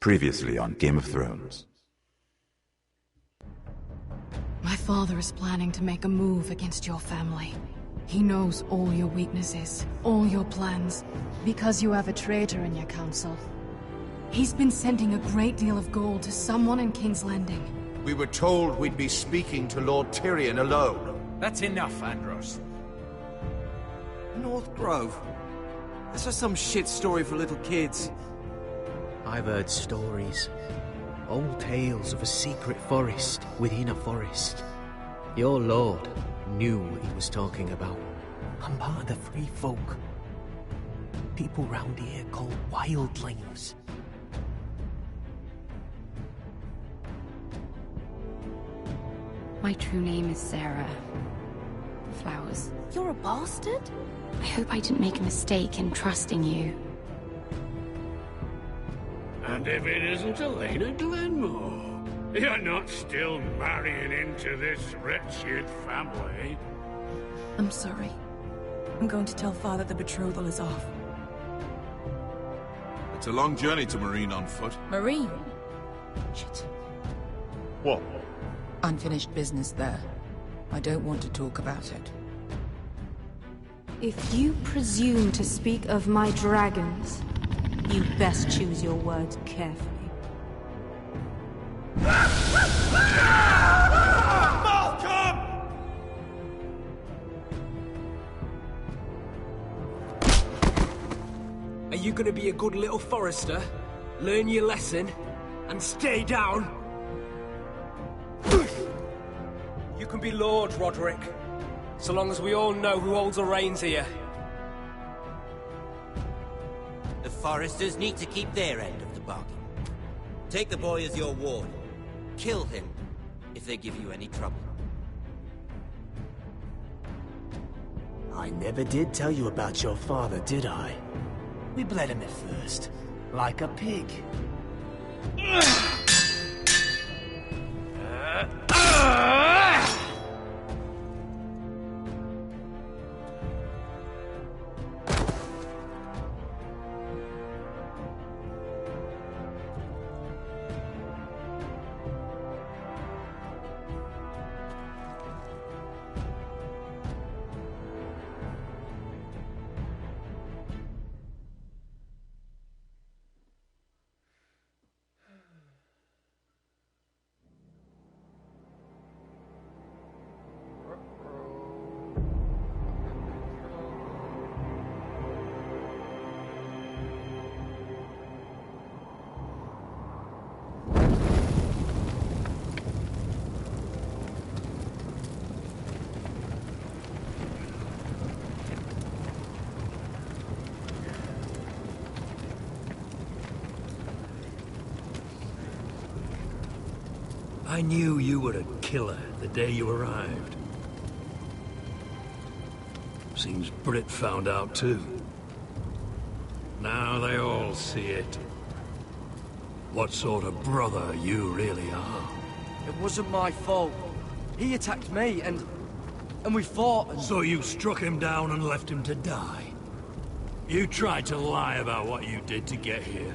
Previously on Game of Thrones. My father is planning to make a move against your family. He knows all your weaknesses, all your plans, because you have a traitor in your council. He's been sending a great deal of gold to someone in King's Landing. We were told we'd be speaking to Lord Tyrion alone. That's enough, Andros. North Grove? That's just some shit story for little kids. I've heard stories. Old tales of a secret forest within a forest. Your lord knew what he was talking about. I'm part of the free folk. People round here called wildlings. My true name is Sarah Flowers. You're a bastard? I hope I didn't make a mistake in trusting you. And if it isn't Elena Glenmore, you're not still marrying into this wretched family. I'm sorry. I'm going to tell Father the betrothal is off. It's a long journey to Marine on foot. Marine? Shit. What? Unfinished business there. I don't want to talk about it. If you presume to speak of my dragons, you best choose your words carefully. Malcolm! Are you gonna be a good little forester? Learn your lesson? And stay down? You can be Lord, Roderick. So long as we all know who holds the reins here. The Foresters need to keep their end of the bargain. Take the boy as your ward. Kill him if they give you any trouble. I never did tell you about your father, did I? We bled him at first, like a pig. I knew you were a killer the day you arrived. Seems Britt found out too. Now they all see it. What sort of brother you really are. It wasn't my fault. He attacked me and we fought and... So you struck him down and left him to die? You tried to lie about what you did to get here,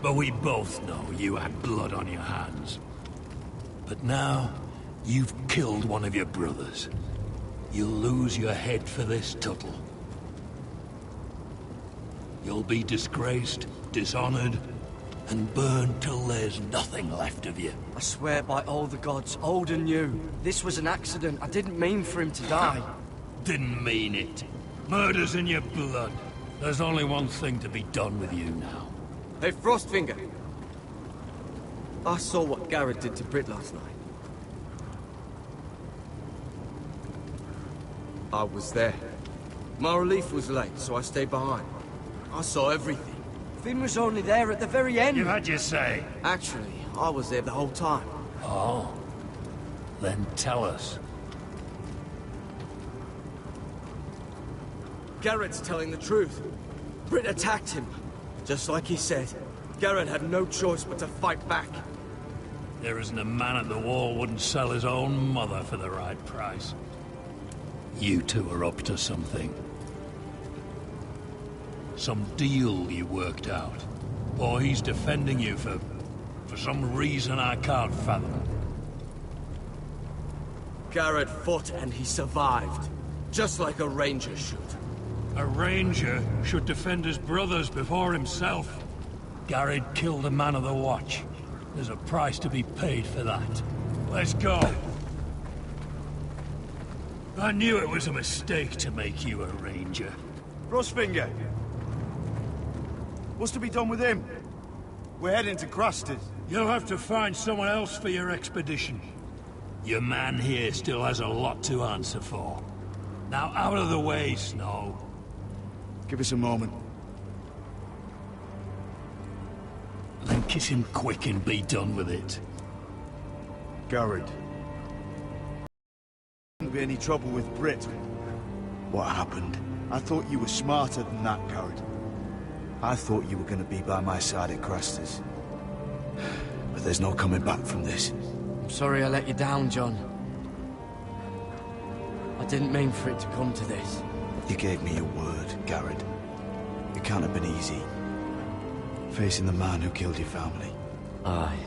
but we both know you had blood on your hands. But now, you've killed one of your brothers. You'll lose your head for this, Tuttle. You'll be disgraced, dishonored, and burned till there's nothing left of you. I swear by all the gods, old and new, this was an accident. I didn't mean for him to die. Didn't mean it. Murder's in your blood. There's only one thing to be done with you now. Hey, Frostfinger. I saw what Garrett did to Britt last night. I was there. My relief was late, so I stayed behind. I saw everything. Finn was only there at the very end. You had your say. Actually, I was there the whole time. Oh. Then tell us. Garrett's telling the truth. Britt attacked him. Just like he said. Garrett had no choice but to fight back. There isn't a man at the wall wouldn't sell his own mother for the right price. You two are up to something. Some deal you worked out. Or he's defending you for some reason I can't fathom. Garrett fought and he survived. Just like a ranger should. A ranger should defend his brothers before himself. Garrett killed a man of the Watch. There's a price to be paid for that. Let's go. I knew it was a mistake to make you a ranger. Frostfinger! What's to be done with him? We're heading to Crusters. You'll have to find someone else for your expedition. Your man here still has a lot to answer for. Now out of the way, Snow. Give us a moment. Then kiss him quick and be done with it. Garrett. Wouldn't be any trouble with Brit. What happened? I thought you were smarter than that, Garrett. I thought you were going to be by my side at Crusters. But there's no coming back from this. I'm sorry I let you down, John. I didn't mean for it to come to this. You gave me your word, Garrett. It can't have been easy. Facing the man who killed your family. Aye.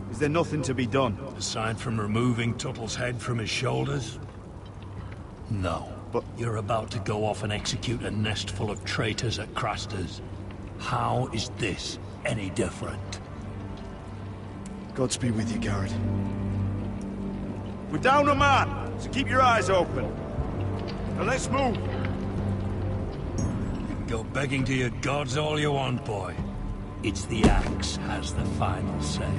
Is there nothing to be done? Aside from removing Tuttle's head from his shoulders? No. But you're about to go off and execute a nest full of traitors at Crusters. How is this any different? Godspeed with you, Garrett. We're down a man, so keep your eyes open. Now let's move. You can go begging to your gods all you want, boy. It's the axe has the final say.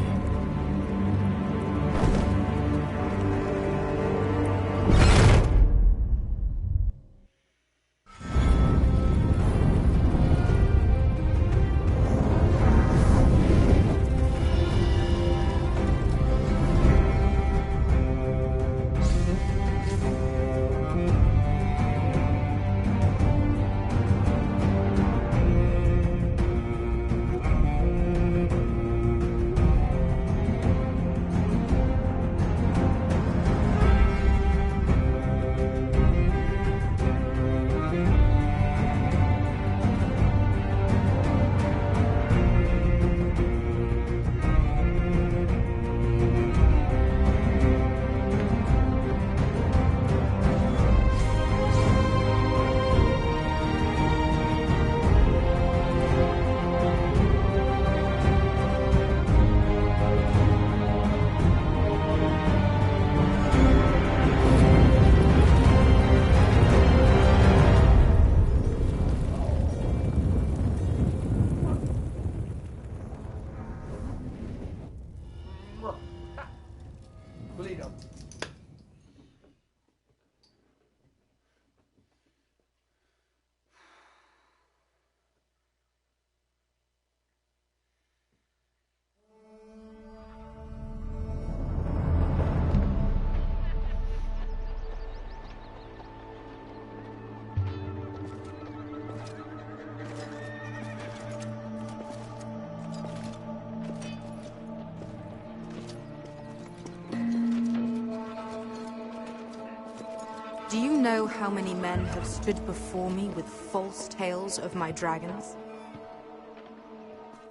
Do you know how many men have stood before me with false tales of my dragons?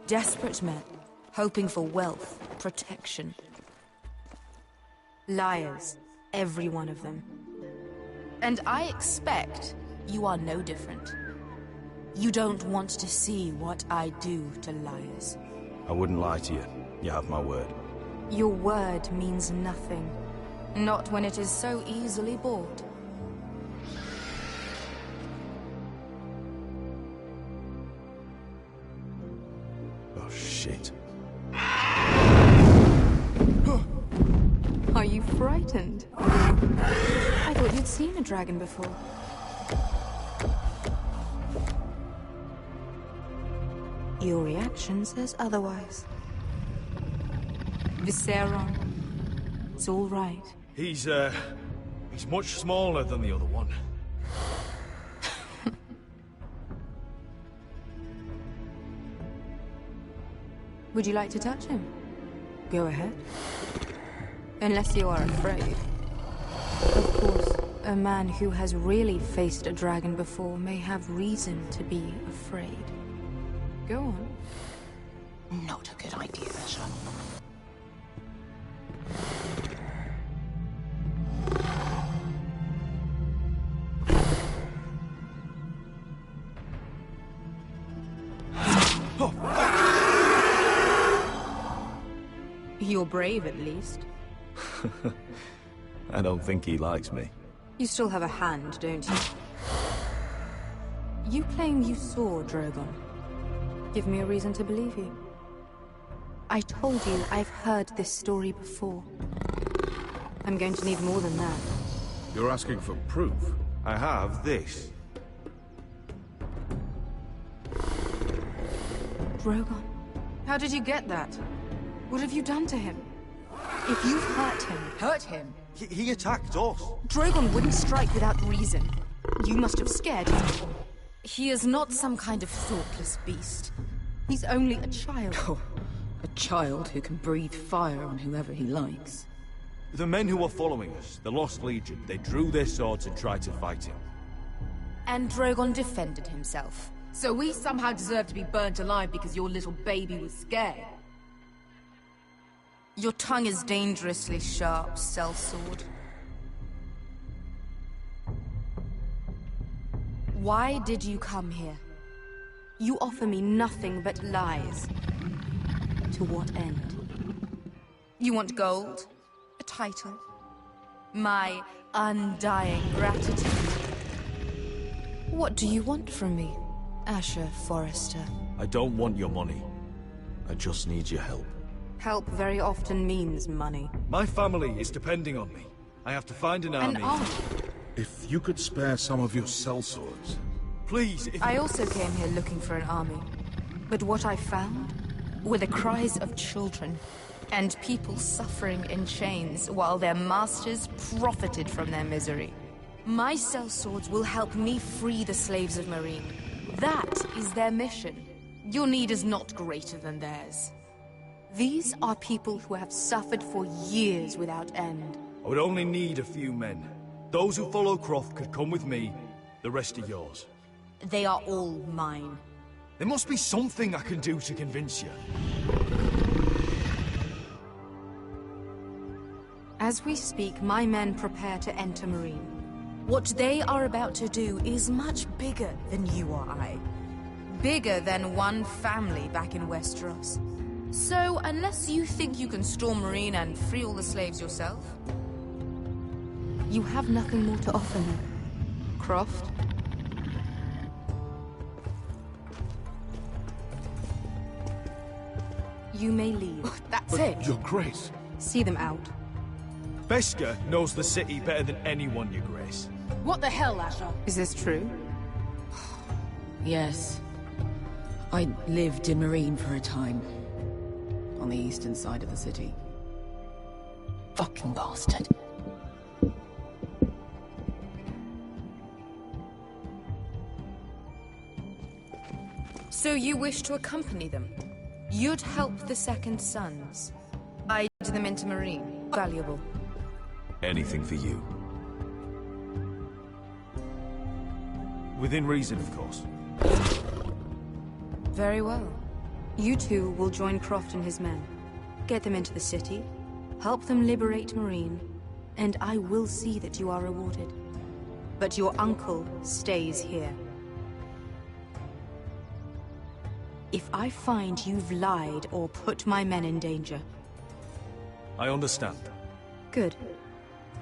Desperate men, hoping for wealth, protection. Liars, every one of them. And I expect you are no different. You don't want to see what I do to liars. I wouldn't lie to you. You have my word. Your word means nothing. Not when it is so easily bought. Oh, shit. Are you frightened? I thought you'd seen a dragon before. Your reaction says otherwise. Visceron. It's all right. He's much smaller than the other one. Would you like to touch him? Go ahead. Unless you are afraid. Of course, a man who has really faced a dragon before may have reason to be afraid. Go on. Not a good idea, Asher. You're brave, at least. I don't think he likes me. You still have a hand, don't you? You claim you saw Drogon. Give me a reason to believe you. I told you I've heard this story before. I'm going to need more than that. You're asking for proof? I have this. Drogon. How did you get that? What have you done to him? If you've hurt him... He attacked us. Drogon wouldn't strike without reason. You must have scared him. He is not some kind of thoughtless beast. He's only a child. Oh, a child who can breathe fire on whoever he likes. The men who were following us, the Lost Legion, they drew their swords and tried to fight him. And Drogon defended himself. So we somehow deserve to be burnt alive because your little baby was scared? Your tongue is dangerously sharp, sellsword. Why did you come here? You offer me nothing but lies. To what end? You want gold? A title? My undying gratitude? What do you want from me, Asher Forrester? I don't want your money. I just need your help. Help very often means money. My family is depending on me. I have to find an army. An army? If you could spare some of your sellswords. Please, if I also came here looking for an army. But what I found were the cries of children. And people suffering in chains while their masters profited from their misery. My sellswords will help me free the slaves of Meereen. That is their mission. Your need is not greater than theirs. These are people who have suffered for years without end. I would only need a few men. Those who follow Croft could come with me. The rest are yours. They are all mine. There must be something I can do to convince you. As we speak, my men prepare to enter Meereen. What they are about to do is much bigger than you or I. Bigger than one family back in Westeros. So, unless you think you can storm Meereen and free all the slaves yourself... You have nothing more to offer me, Croft. You may leave. That's it. Your Grace. See them out. Beskha knows the city better than anyone, Your Grace. What the hell, Asher? Is this true? Yes. I lived in Meereen for a time. On the eastern side of the city. Fucking bastard. So you wish to accompany them? You'd help the Second Sons. Guide them into Meereen. Valuable. Anything for you. Within reason, of course. Very well. You two will join Croft and his men. Get them into the city, help them liberate Meereen, and I will see that you are rewarded. But your uncle stays here. If I find you've lied or put my men in danger... I understand. Good.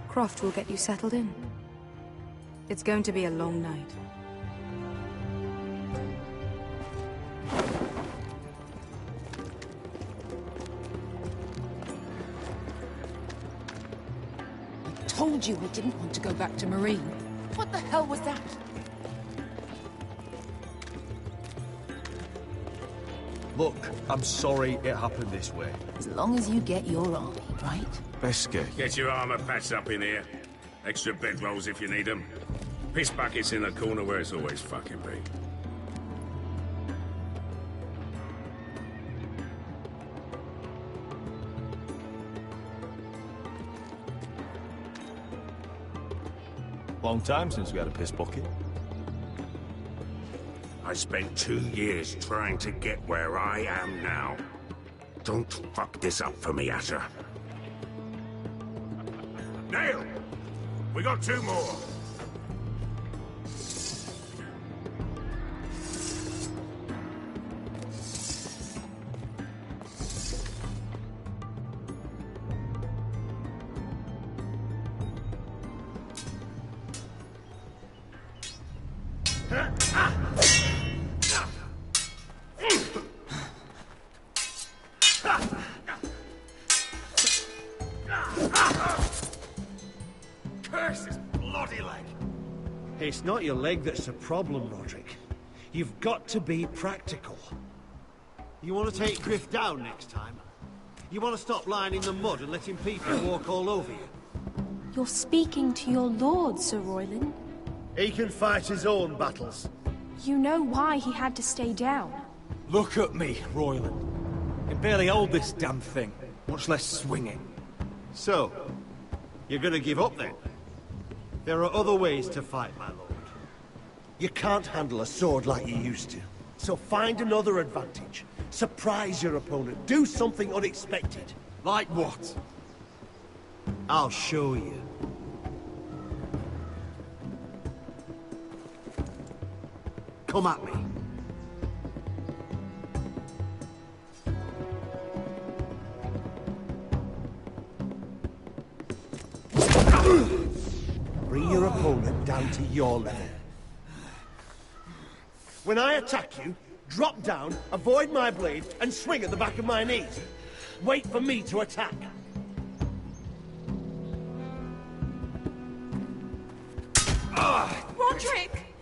Croft will get you settled in. It's going to be a long night. I told you I didn't want to go back to Meereen. What the hell was that? Look, I'm sorry it happened this way. As long as you get your army, right? Beskha. Get your armor patched up in here. Extra bedrolls if you need them. Piss buckets in the corner where it's always fucking been. Long time since we had a piss bucket. I spent 2 years trying to get where I am now. Don't fuck this up for me, Asher. Nail! We got 2 more. Curse his bloody leg! It's not your leg that's the problem, Roderick. You've got to be practical. You want to take Griff down next time? You want to stop lying in the mud and letting people walk all over you? You're speaking to your lord, Sir Royland. He can fight his own battles. You know why he had to stay down. Look at me, Royland. I can barely hold this damn thing, much less swing it. So, you're gonna give up then? There are other ways to fight, my lord. You can't handle a sword like you used to. So find another advantage. Surprise your opponent. Do something unexpected. Like what? I'll show you. Come at me. Bring your opponent down to your level. When I attack you, drop down, avoid my blade, and swing at the back of my knees. Wait for me to attack. Roderick!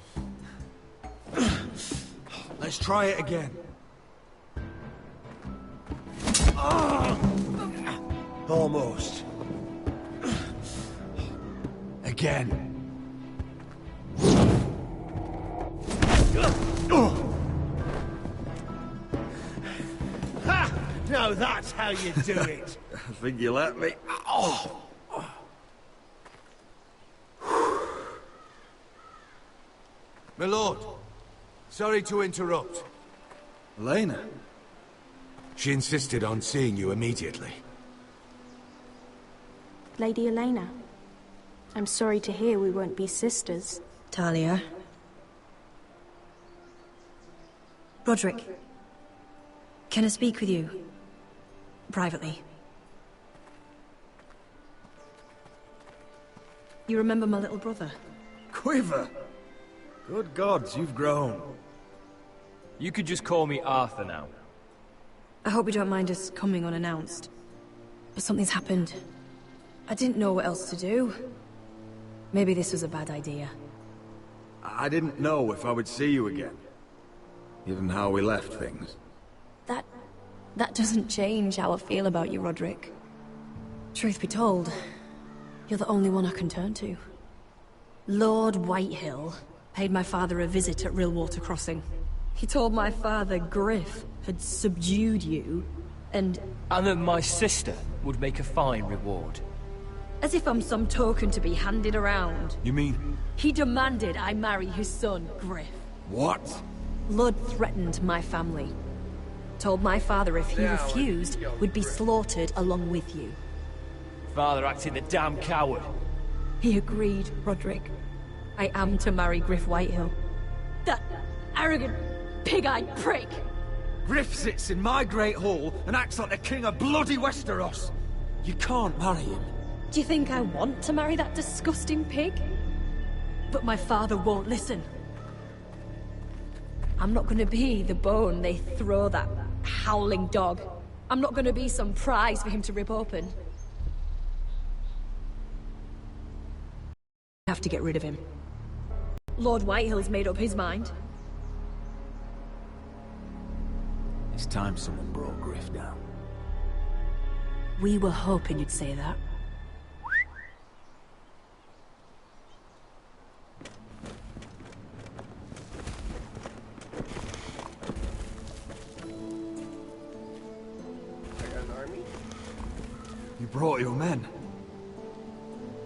Let's try it again. Almost. Again. Ha! Now that's how you do it. I think you let me. Oh! My lord, sorry to interrupt. Elena? She insisted on seeing you immediately. Lady Elena, I'm sorry to hear we won't be sisters. Talia. Roderick. Can I speak with you? Privately. You remember my little brother? Quiver! Good gods, you've grown. You could just call me Arthur now. I hope you don't mind us coming unannounced. But something's happened. I didn't know what else to do. Maybe this was a bad idea. I didn't know if I would see you again. Given how we left things. That doesn't change how I feel about you, Roderick. Truth be told, you're the only one I can turn to. Lord Whitehill paid my father a visit at Rillwater Crossing. He told my father Griff had subdued you, and that my sister would make a fine reward. As if I'm some token to be handed around. You mean? He demanded I marry his son, Griff. What? Blood threatened my family. Told my father if he refused, we'd be slaughtered along with you. Father acted the damn coward. He agreed, Roderick. I am to marry Griff Whitehill. That arrogant, pig-eyed prick! Griff sits in my great hall and acts like the king of bloody Westeros. You can't marry him. Do you think I want to marry that disgusting pig? But my father won't listen. I'm not gonna be the bone they throw that howling dog. I'm not gonna be some prize for him to rip open. I have to get rid of him. Lord Whitehill's made up his mind. It's time someone brought Griff down. We were hoping you'd say that. You brought your men.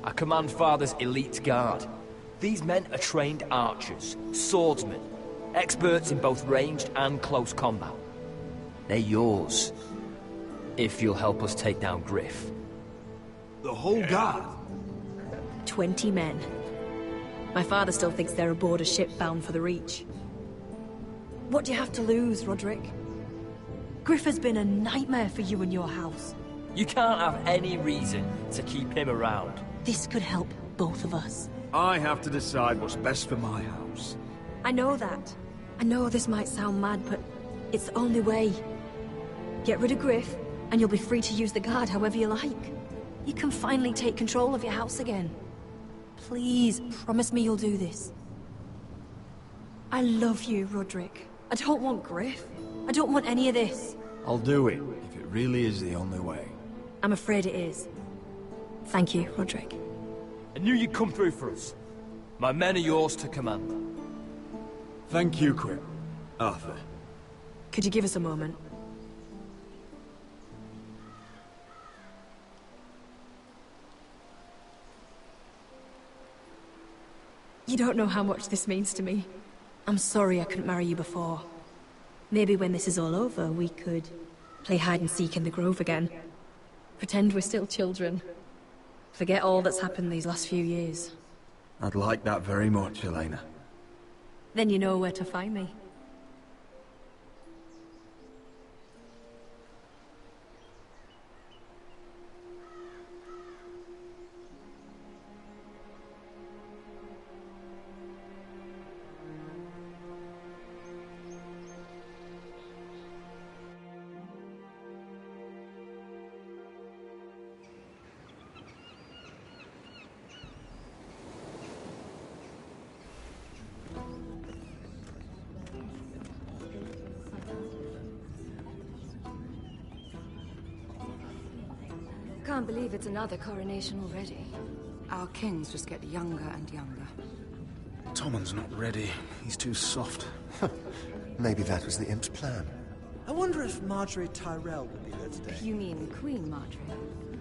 I command Father's elite guard. These men are trained archers, swordsmen, experts in both ranged and close combat. They're yours. if you'll help us take down Griff. The whole guard? 20 men. My father still thinks they're aboard a ship bound for the Reach. What do you have to lose, Roderick? Griff has been a nightmare for you and your house. You can't have any reason to keep him around. This could help both of us. I have to decide what's best for my house. I know that. I know this might sound mad, but it's the only way. Get rid of Griff, and you'll be free to use the guard however you like. You can finally take control of your house again. Please, promise me you'll do this. I love you, Roderick. I don't want Griff. I don't want any of this. I'll do it, if it really is the only way. I'm afraid it is. Thank you, Roderick. I knew you'd come through for us. My men are yours to command. Thank you, Quip. Arthur. Could you give us a moment? You don't know how much this means to me. I'm sorry I couldn't marry you before. Maybe when this is all over, we could play hide and seek in the Grove again. Pretend we're still children. Forget all that's happened these last few years. I'd like that very much, Elena. Then you know where to find me. Can't believe it's another coronation already. Our kings just get younger and younger. Tommen's not ready. He's too soft. Maybe that was the imp's plan. I wonder if Marjorie Tyrell will be there today. You mean Queen Marjorie?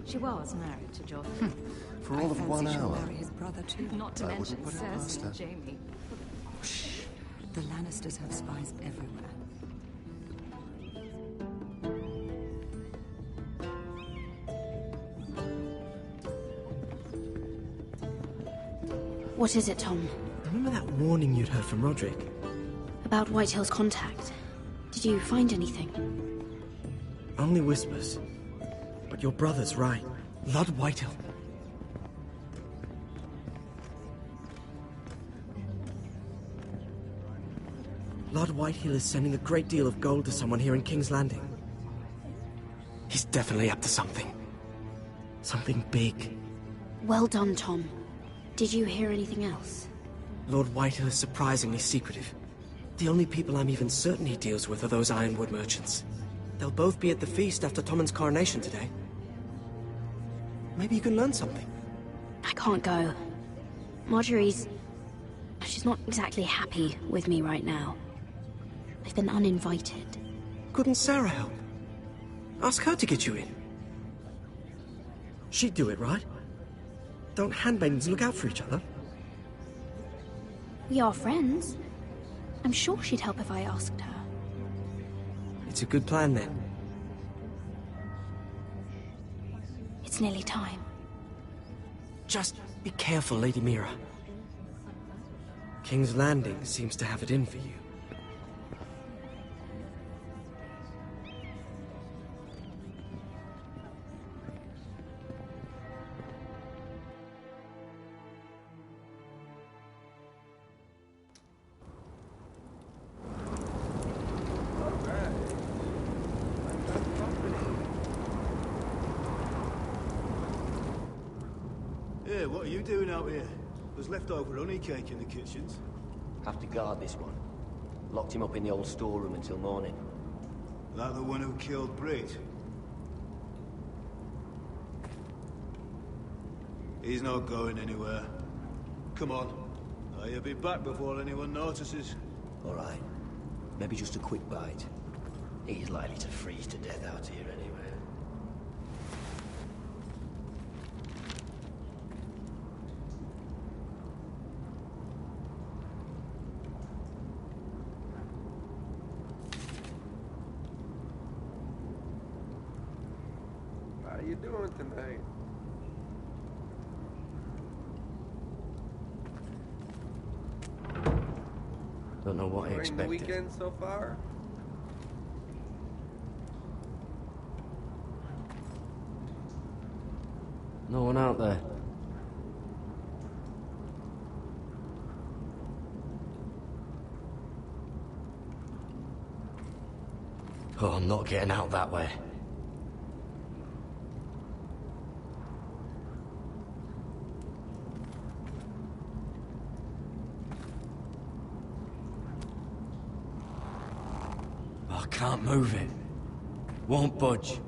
She was married to Joffrey. For all of 1 hour. Marry his brother too. Not to mention Cersei and Jaime. Shh. The Lannisters have spies everywhere. What is it, Tom? Remember that warning you'd heard from Roderick? About Whitehill's contact. Did you find anything? Only whispers. But your brother's right. Lord Whitehill. Lord Whitehill is sending a great deal of gold to someone here in King's Landing. He's definitely up to something. Something big. Well done, Tom. Did you hear anything else? Lord Whitehill is surprisingly secretive. The only people I'm even certain he deals with are those Ironwood merchants. They'll both be at the feast after Tommen's coronation today. Maybe you can learn something. I can't go. Marjorie's... she's not exactly happy with me right now. I've been uninvited. Couldn't Sarah help? Ask her to get you in. She'd do it, right? Don't handmaidens look out for each other? We are friends. I'm sure she'd help if I asked her. It's a good plan, then. It's nearly time. Just be careful, Lady Mira. King's Landing seems to have it in for you. Yeah, what are you doing out here? There's leftover honey cake in the kitchens. Have to guard this one. Locked him up in the old storeroom until morning. That the one who killed Brit? He's not going anywhere. Come on. You'll be back before anyone notices. All right. Maybe just a quick bite. He's likely to freeze to death out here anyway. How you doing tonight? Don't know what I Enjoying the expected. weekend so far? No one out there. Oh, I'm not getting out that way. I can't move it. Won't budge.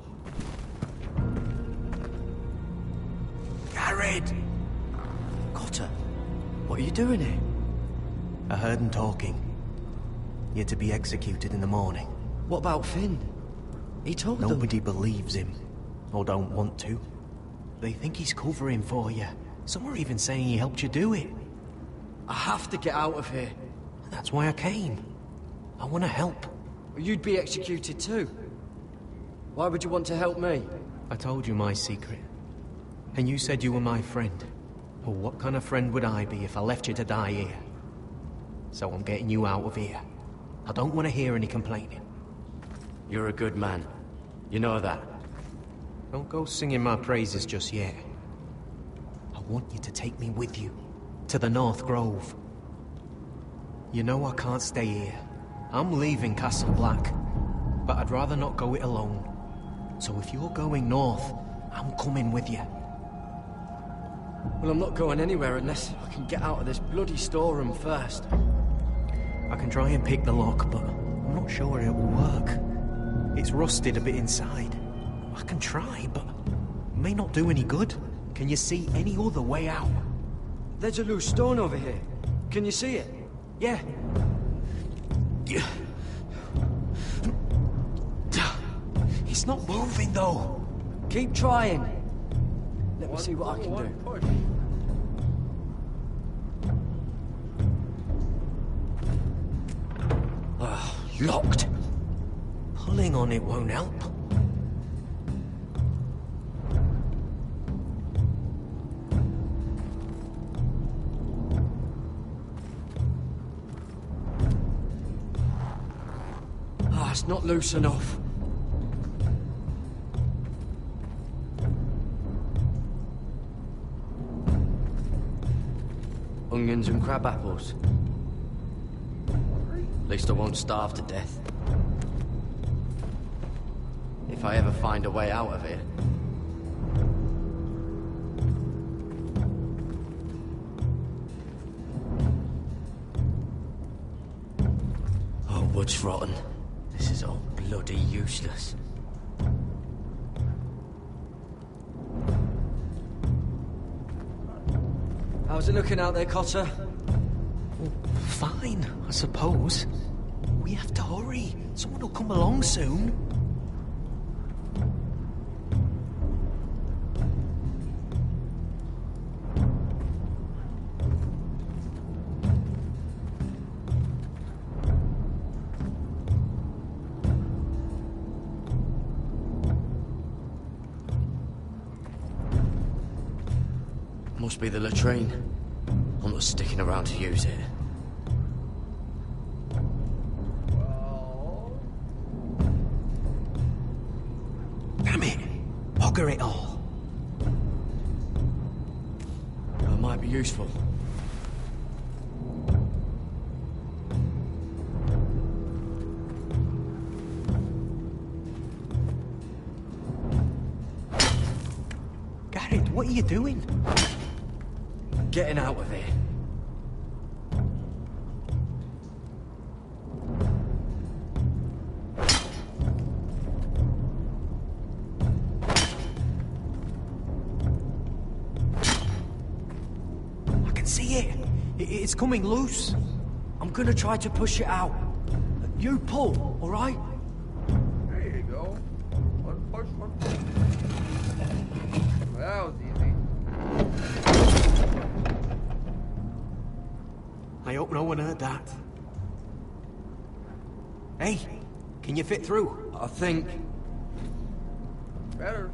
Garrett! Cotter, what are you doing here? I heard him talking. You're to be executed in the morning. What about Finn? He told them. Nobody believes him, or don't want to. They think he's covering for you. Some are even saying he helped you do it. I have to get out of here. That's why I came. I want to help. You'd be executed too. Why would you want to help me? I told you my secret. And you said you were my friend. Well, what kind of friend would I be if I left you to die here? So I'm getting you out of here. I don't want to hear any complaining. You're a good man. You know that. Don't go singing my praises just yet. I want you to take me with you. To the North Grove. You know I can't stay here. I'm leaving Castle Black. But I'd rather not go it alone. So if you're going north, I'm coming with you. Well, I'm not going anywhere unless I can get out of this bloody storeroom first. I can try and pick the lock, but I'm not sure it will work. It's rusted a bit inside. I can try, but it may not do any good. Can you see any other way out? There's a loose stone over here. Can you see it? Yeah. It's not moving, though. Keep trying. Let me see what I can do. Push. Locked. Pulling on it won't help. It's not loose enough. Onions and crab apples. At least I won't starve to death. If I ever find a way out of here. Oh, wood's rotten. This is all bloody useless. How's it looking out there, Cotter? Fine, I suppose. We have to hurry. Someone will come along soon. Must be the latrine. I'm not sticking around to use it. Damn it! Bugger it all. That might be useful. Garrett, what are you doing? Getting out of here. I can see it. It's coming loose. I'm gonna try to push it out. You pull, all right? There you go. One push, one push. That was easy. I hope no one heard that. Hey, can you fit through? I think. Better.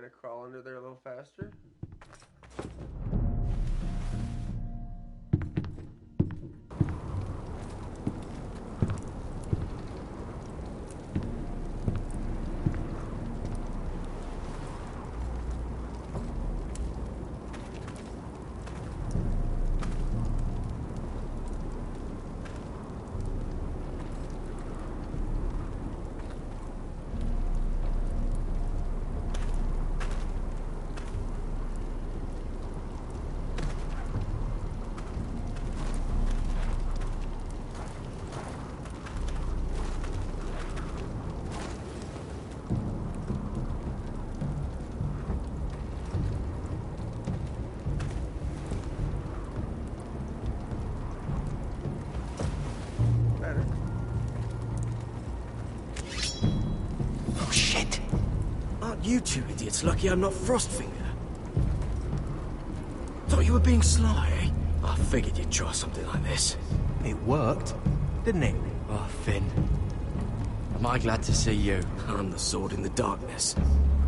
gotta crawl under there a little faster. You two idiots lucky I'm not Frostfinger. Thought you were being sly, eh? I figured you'd try something like this. It worked, didn't it? Oh, Finn. Am I glad to see you? I'm the sword in the darkness.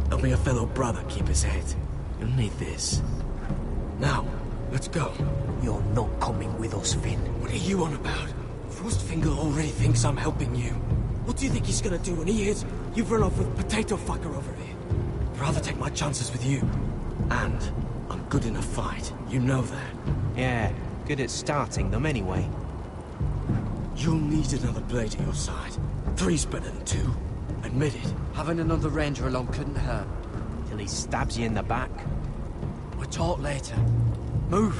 Helping a fellow brother keep his head. You'll need this. Now, let's go. You're not coming with us, Finn. What are you on about? Frostfinger already thinks I'm helping you. What do you think he's gonna do when he hears you've run off with Potato Fucker over here? I'd rather take my chances with you. And I'm good in a fight. You know that. Yeah, good at starting them anyway. You'll need another blade at your side. 3's better than 2. Admit it. Having another ranger along couldn't hurt. Till he stabs you in the back. We'll talk later. Move!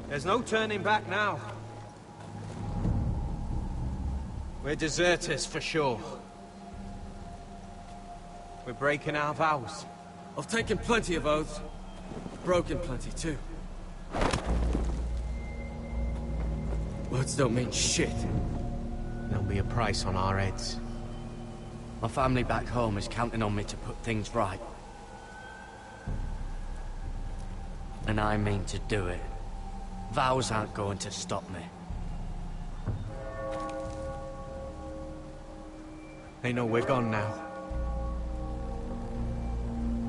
There's no turning back now. We're deserters for sure. We're breaking our vows. I've taken plenty of oaths. Broken plenty too. Words don't mean shit. There'll be a price on our heads. My family back home is counting on me to put things right. And I mean to do it. Vows aren't going to stop me. They know we're gone now.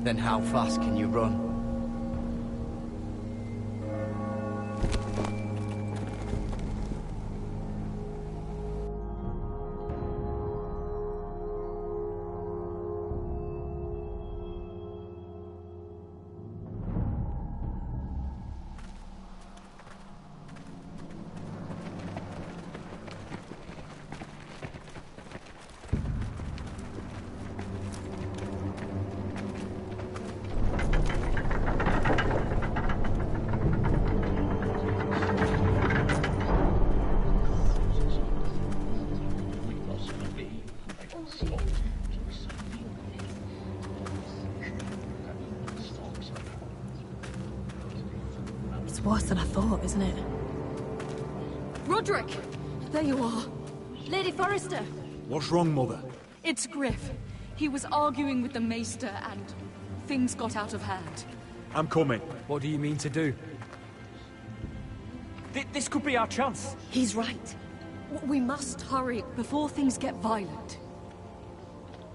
Then how fast can you run? Worse than I thought, isn't it? Roderick! There you are. Lady Forrester! What's wrong, Mother? It's Griff. He was arguing with the Maester and things got out of hand. I'm coming. What do you mean to do? This could be our chance. He's right. We must hurry before things get violent.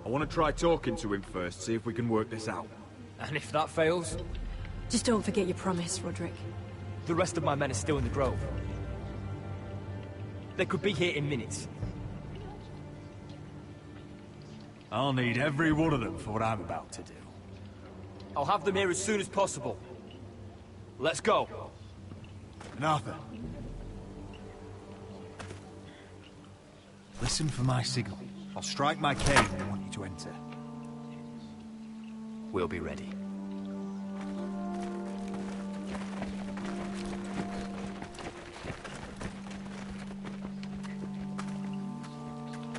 I want to try talking to him first, see if we can work this out. And if that fails? Just don't forget your promise, Roderick. The rest of my men are still in the grove. They could be here in minutes. I'll need every one of them for what I'm about to do. I'll have them here as soon as possible. Let's go. And Arthur. Listen for my signal. I'll strike my cane when I want you to enter. We'll be ready.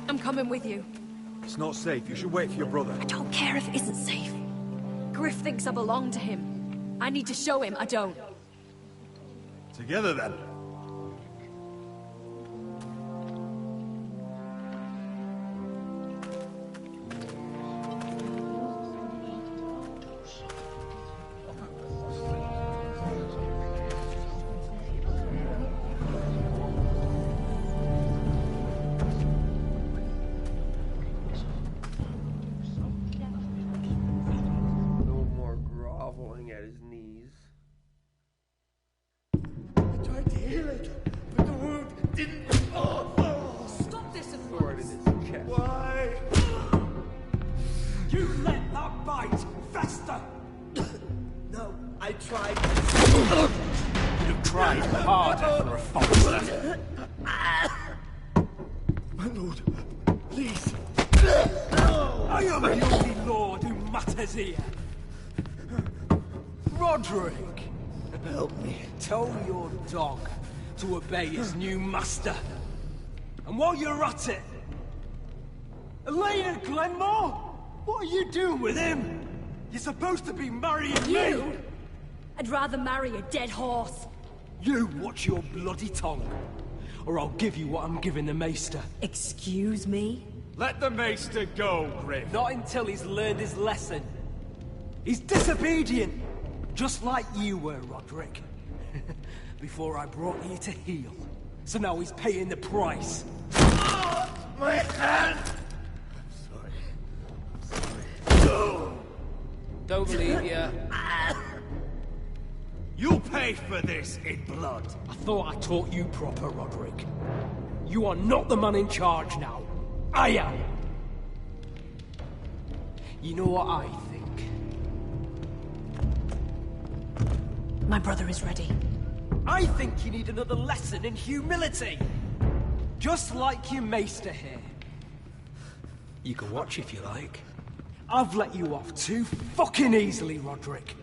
I'm coming with you. It's not safe. You should wait for your brother. I don't care if it isn't safe. Griff thinks I belong to him. I need to show him I don't. Together, then. No more groveling at his knees. Tried to heal it, but the wound didn't. Stop this at Sword in his chest. Why? You let that bite fester. No, I tried. You tried harder for a fox. My lord, please. I am the only lord who matters here. Roderick! Help me. Tell your dog to obey his new master. And while you're at it, Elena Glenmore? What are you doing with him? You're supposed to be marrying me. You? I'd rather marry a dead horse. you watch your bloody tongue, or I'll give you what I'm giving the Maester. Excuse me? Let the Maester go, Griff. Not until he's learned his lesson. He's disobedient, just like you were, Roderick. Before I brought you to heel. So now he's paying the price. My hand! Don't believe you. You'll pay for this in blood. I thought I taught you proper, Roderick. You are not the man in charge now. I am. You know what I think? My brother is ready. I think you need another lesson in humility. Just like your Maester here. You can watch if you like. I've let you off too fucking easily, Roderick.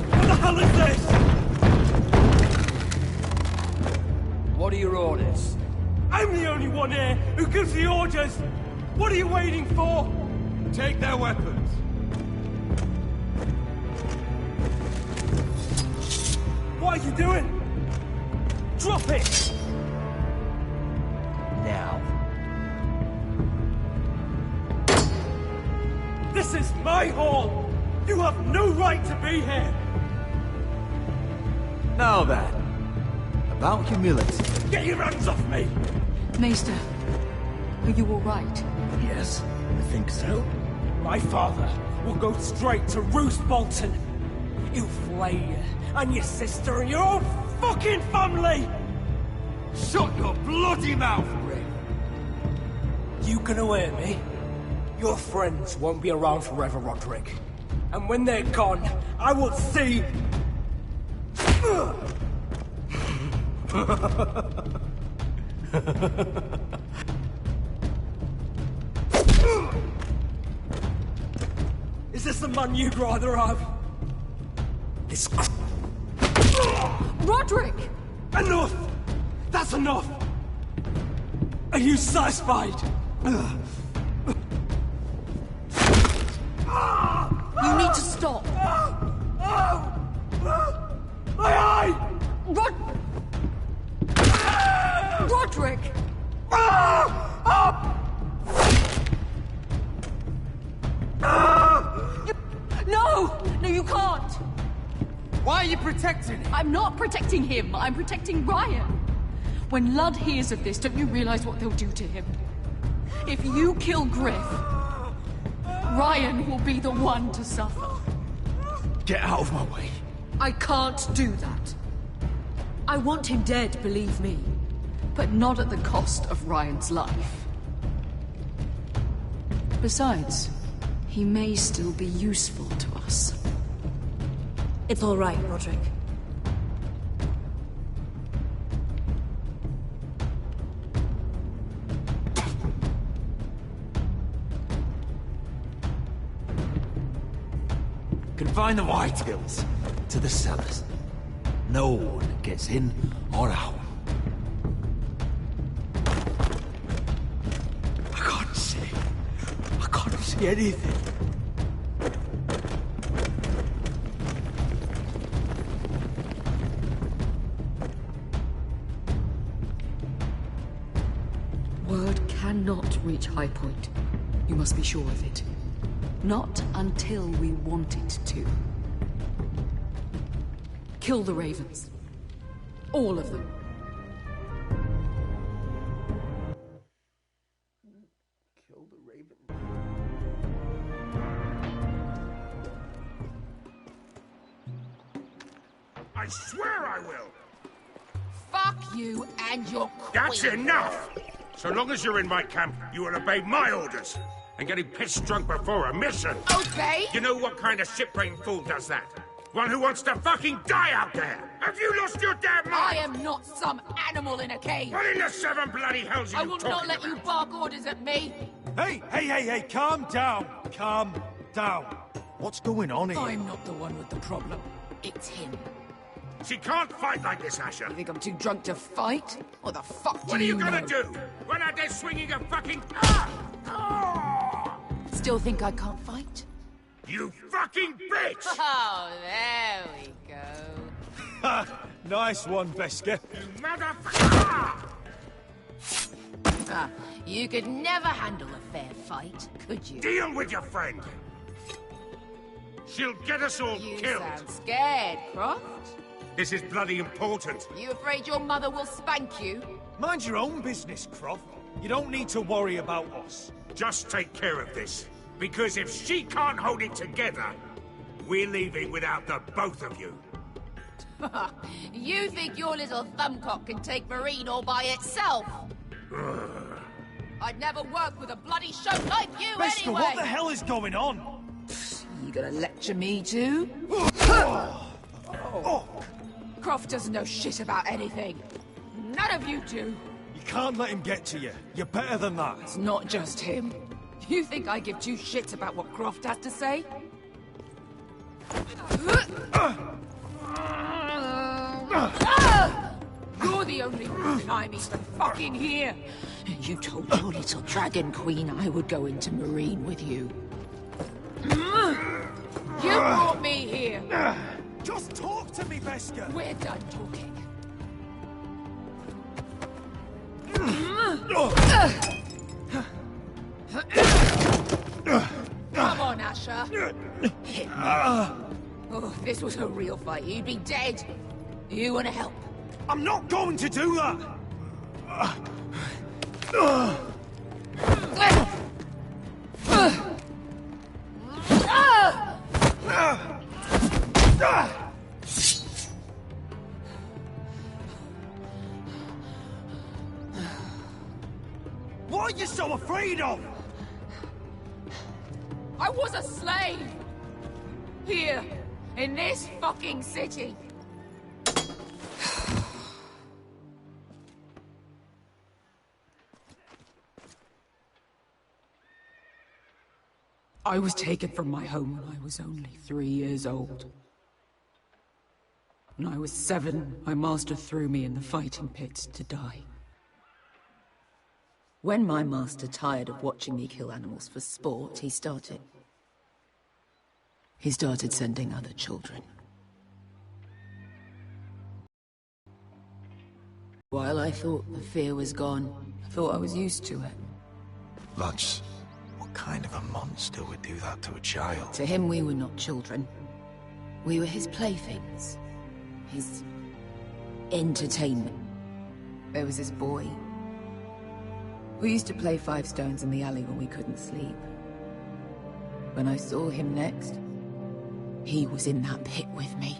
What the hell is this? What are your orders? I'm the only one here who gives the orders. What are you waiting for? Take their weapons. What are you doing? Drop it! Now. This is my hall! You have no right to be here! Now then, about humility. Get your hands off me! Maester, are you all right? Yes, I think so. My father will go straight to Roose Bolton. He'll flay you, and your sister, and your whole fucking family! Shut your bloody mouth, Rick! You gonna hear me? Your friends won't be around forever, Roderick. And when they're gone, I will see... Is this the man you'd rather have? This... Roderick! Enough! That's enough! Are you satisfied? You need to stop. My eye! Roderick! No! No, you can't! Why are you protecting him? I'm not protecting him. I'm protecting Ryan. When Ludd hears of this, don't you realize what they'll do to him? If you kill Griff, Ryan will be the one to suffer. Get out of my way. I can't do that. I want him dead, believe me. But not at the cost of Ryan's life. Besides, he may still be useful to us. It's all right, Roderick. Confine the Whitehills to the cellars. No one gets in or out. I can't see anything. Word cannot reach High Point. You must be sure of it. Not until we want it to. Kill the ravens. All of them. Kill the raven. I swear I will! Fuck you and your queen. That's enough! So long as you're in my camp, you will obey my orders. And getting pissed drunk before a mission. Obey? You know what kind of shit-brained fool does that? One who wants to fucking die out there! Have you lost your damn mind? I am not some animal in a cage. What in the seven bloody hells are I you will talking not let about? you bark orders at me. Hey, calm down. Calm down. What's going on here? I'm not the one with the problem. It's him. She can't fight like this, Asher. You think I'm too drunk to fight? What the fuck do What are you know? gonna do? Run out there swinging a fucking... Still think I can't fight? You fucking bitch! Oh, there we go. Nice one, Veska. Motherfucker! You could never handle a fair fight, could you? Deal with your friend. She'll get us all You killed. sound scared, Croft. This is bloody important. You afraid your mother will spank you? Mind your own business, Croft. You don't need to worry about us. Just take care of this. Because if she can't hold it together, we're leaving without the both of you. You think your little thumbcock can take Marine all by itself? I'd never work with a bloody show like you Veska, anyway! what the hell is going on? You gonna lecture me too? Croft doesn't know shit about anything. None of you do. You can't let him get to you. You're better than that. It's not just him. You think I give two shits about what Croft has to say? You're the only reason I'm even fucking here. You told your little dragon queen I would go into Marine with you. You brought me here. Just talk to me, Veska. We're done talking. Come on, Asher. Hit me. Oh, if this was a real fight, you'd be dead. You want to help? I'm not going to do that! What are you so afraid of? I was a slave! Here, in this fucking city. I was taken from my home when I was only 3 years old. When I was 7, my master threw me in the fighting pits to die. When my master tired of watching me kill animals for sport, he started sending other children. While I thought the fear was gone, I thought I was used to it. Lads, what kind of a monster would do that to a child? To him, we were not children. We were his playthings. His entertainment. There was this boy. We used to play 5 stones in the alley when we couldn't sleep. When I saw him next, he was in that pit with me.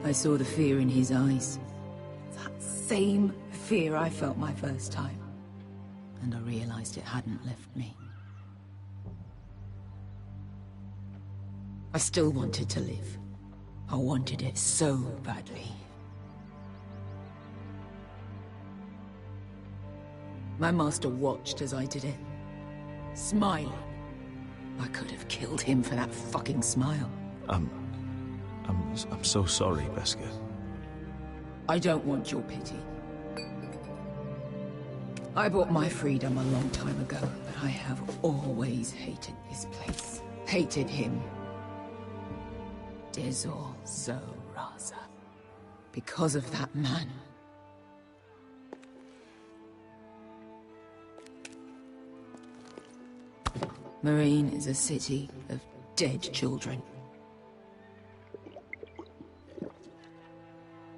I saw the fear in his eyes. That same fear I felt my first time. And I realized it hadn't left me. I still wanted to live. I wanted it so badly. My master watched as I did it. Smiling. I could have killed him for that fucking smile. I'm so sorry, Beskha. I don't want your pity. I bought my freedom a long time ago, but I have always hated this place. Hated him. Dizor Zo Raza. Because of that man. Meereen is a city of dead children.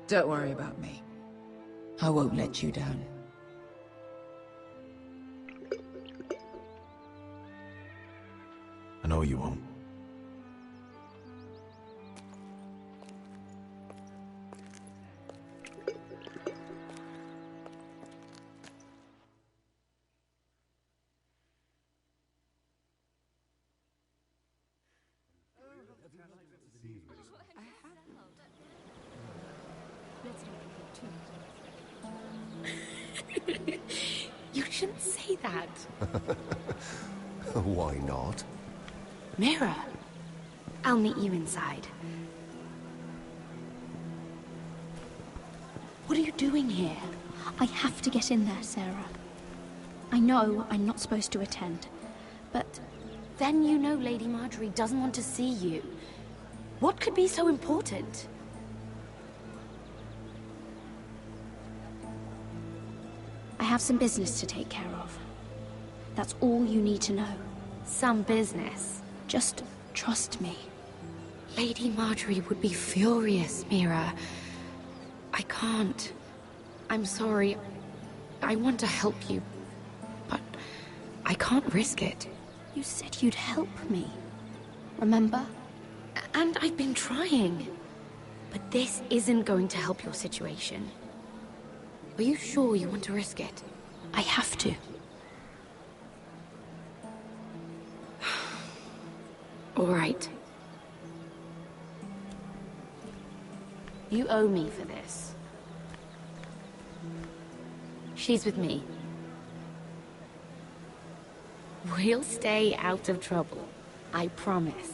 Don't worry about me. I won't let you down. I know you won't. You shouldn't say that. Why not? Mira, I'll meet you inside. What are you doing here? I have to get in there, Sarah. I know I'm not supposed to attend, but... Then you know Lady Marjorie doesn't want to see you. What could be so important? I have some business to take care of. That's all you need to know. Some business? Just trust me. Lady Marjorie would be furious, Mira. I can't. I'm sorry. I want to help you, but I can't risk it. You said you'd help me. Remember? And I've been trying. But this isn't going to help your situation. Are you sure you want to risk it? I have to. All right. You owe me for this. She's with me. We'll stay out of trouble. I promise.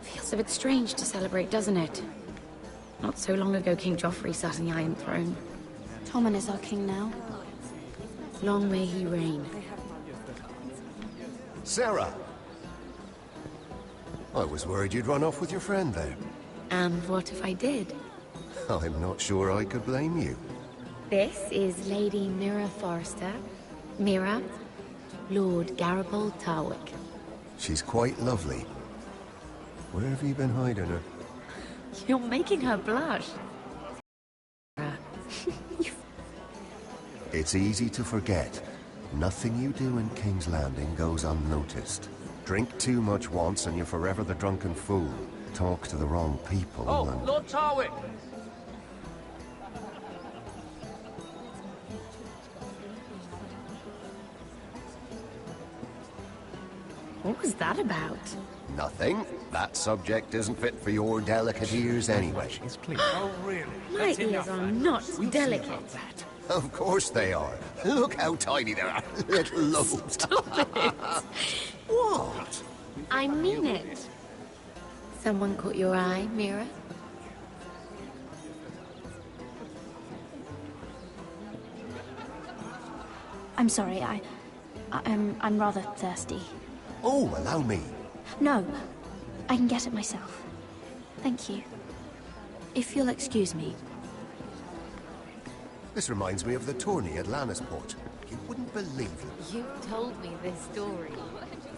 Feels a bit strange to celebrate, doesn't it? Not so long ago, King Joffrey sat on the Iron Throne. Tommen is our king now. Long may he reign. Sarah! I was worried you'd run off with your friend there. And what if I did? I'm not sure I could blame you. This is Lady Mira Forrester. Mira, Lord Garibald Tarwick. She's quite lovely. Where have you been hiding her? You're making her blush. It's easy to forget. Nothing you do in King's Landing goes unnoticed. Drink too much once and you're forever the drunken fool. Talk to the wrong people and... Lord Tarwick! What was that about? Nothing. That subject isn't fit for your delicate ears anyway. Oh, really? My ears are not delicate. Of course they are. Look how tiny they are. Little lobes. Stop it! What? I mean it. Someone caught your eye, Mira? I'm sorry, I'm rather thirsty. Oh, allow me. No, I can get it myself. Thank you. If you'll excuse me. This reminds me of the tourney at Lannisport. You wouldn't believe it. You told me this story.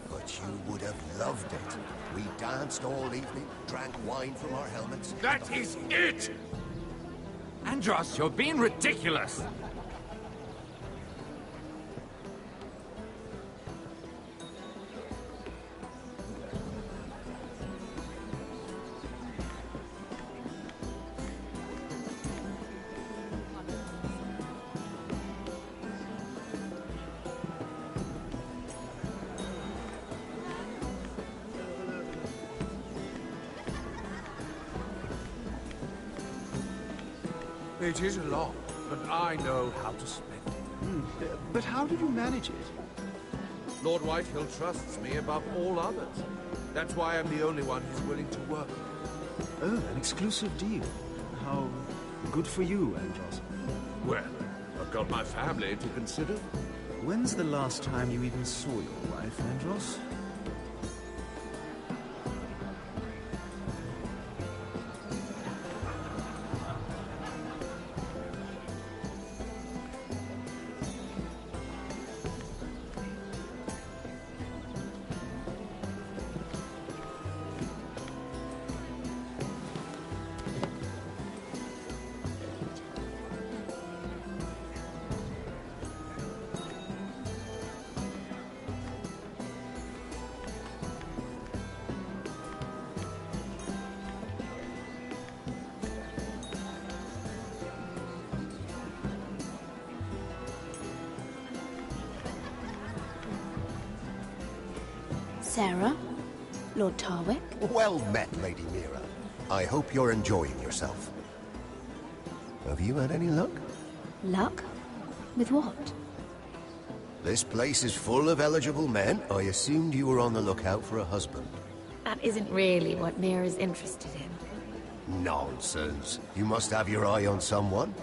But you would have loved it. We danced all evening, drank wine from our helmets. That is it! Andros, you're being ridiculous! It is a lot, but I know how to spend it. But how do you manage it? Lord Whitehill trusts me above all others. That's why I'm the only one he's willing to work with. Oh, an exclusive deal. How good for you, Andros. Well, I've got my family to consider. When's the last time you even saw your wife, Andros? Sarah? Lord Tarwick? Well met, Lady Mira. I hope you're enjoying yourself. Have you had any luck? Luck? With what? This place is full of eligible men. I assumed you were on the lookout for a husband. That isn't really what Mira's interested in. Nonsense. You must have your eye on someone.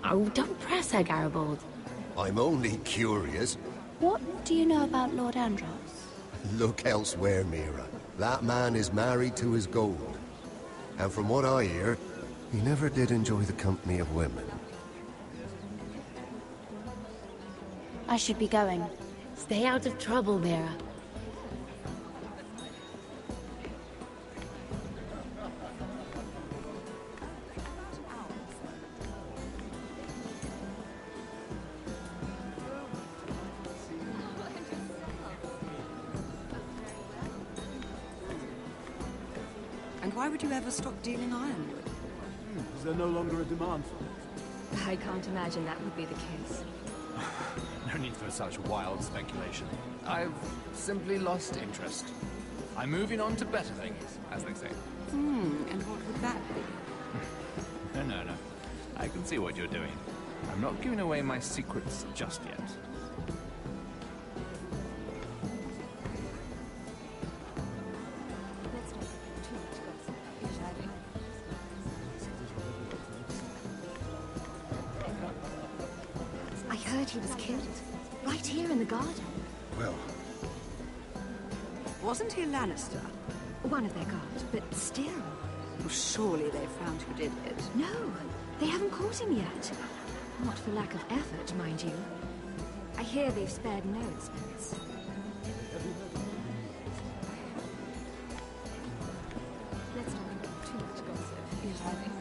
Oh, don't press her, Garibaldi. I'm only curious. What do you know about Lord Andros? Look elsewhere, Mira. That man is married to his gold. And from what I hear, he never did enjoy the company of women. I should be going. Stay out of trouble, Mira. And why would you ever stop dealing ironwood? Is there no longer a demand for it? I can't imagine that would be the case. No need for such wild speculation. I've simply lost interest. I'm moving on to better things, as they say. And what would that be? No. I can see what you're doing. I'm not giving away my secrets just yet. I heard he was killed. Right here in the garden. Well... Wasn't he a Lannister? One of their guards, but still. Well, surely they found who did it. No, they haven't caught him yet. Not for lack of effort, mind you. I hear they've spared no expense. Let's not make too much gossip. Yes, I think.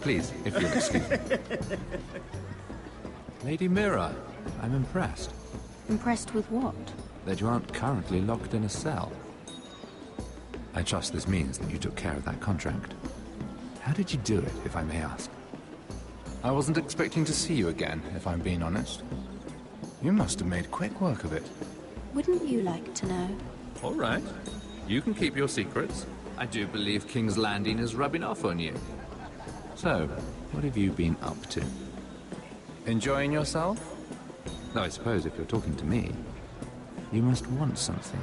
Please, if you'll excuse me. Lady Mira, I'm impressed. Impressed with what? That you aren't currently locked in a cell. I trust this means that you took care of that contract. How did you do it, if I may ask? I wasn't expecting to see you again, if I'm being honest. You must have made quick work of it. Wouldn't you like to know? All right. You can keep your secrets. I do believe King's Landing is rubbing off on you. So, what have you been up to? Enjoying yourself? Though I suppose if you're talking to me, you must want something.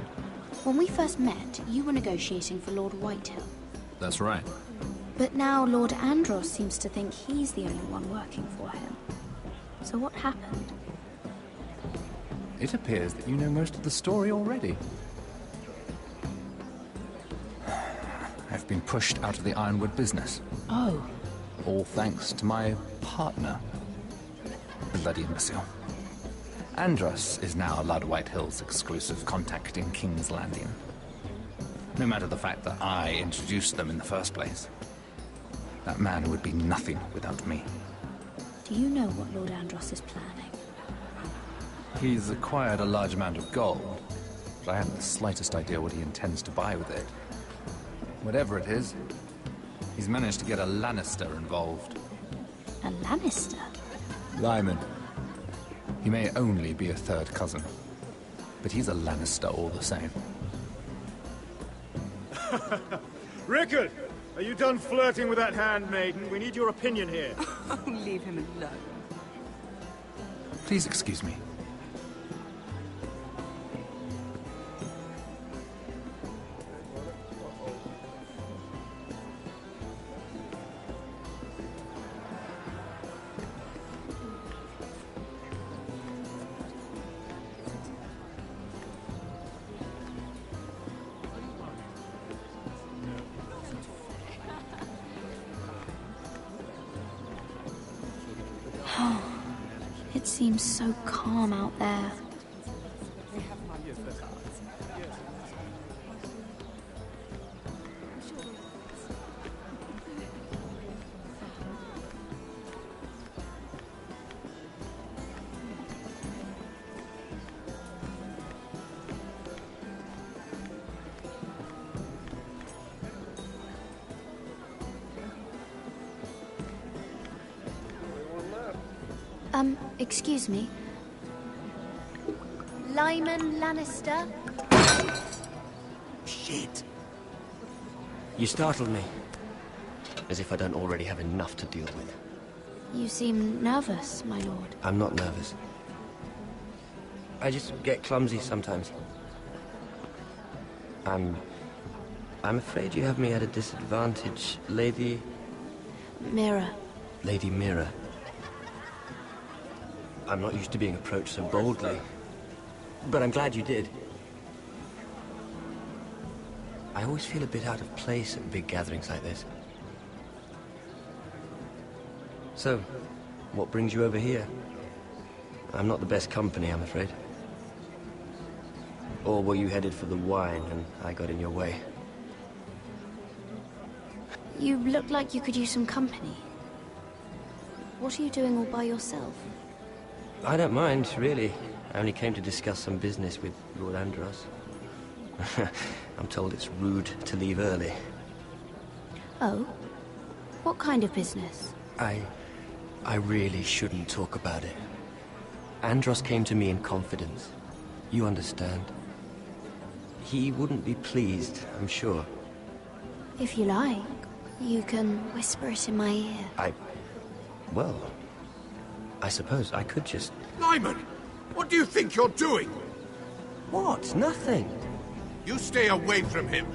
When we first met, you were negotiating for Lord Whitehill. That's right. But now Lord Andros seems to think he's the only one working for him. So what happened? It appears that you know most of the story already. I've been pushed out of the Ironwood business. Oh. All thanks to my partner. Bloody imbecile. Andros is now Lord Whitehill's exclusive contact in King's Landing. No matter the fact that I introduced them in the first place. That man would be nothing without me. Do you know what Lord Andros is planning? He's acquired a large amount of gold, but I haven't the slightest idea what he intends to buy with it. Whatever it is, he's managed to get a Lannister involved. A Lannister? Lyman. He may only be a third cousin, but he's a Lannister all the same. Rickard! Are you done flirting with that handmaiden? We need your opinion here. Oh, leave him alone. Please excuse me. It seems so calm out there. Excuse me. Lyman Lannister? Shit. You startled me. As if I don't already have enough to deal with. You seem nervous, my lord. I'm not nervous. I just get clumsy sometimes. I'm afraid you have me at a disadvantage, Lady... Mira. Lady Mira. I'm not used to being approached so boldly, but I'm glad you did. I always feel a bit out of place at big gatherings like this. So, what brings you over here? I'm not the best company, I'm afraid. Or were you headed for the wine and I got in your way? You look like you could use some company. What are you doing all by yourself? I don't mind, really. I only came to discuss some business with Lord Andros. I'm told it's rude to leave early. Oh? What kind of business? I really shouldn't talk about it. Andros came to me in confidence. You understand. He wouldn't be pleased, I'm sure. If you like, you can whisper it in my ear. Well, I suppose I could just... Lyman! What do you think you're doing? What? Nothing. You stay away from him.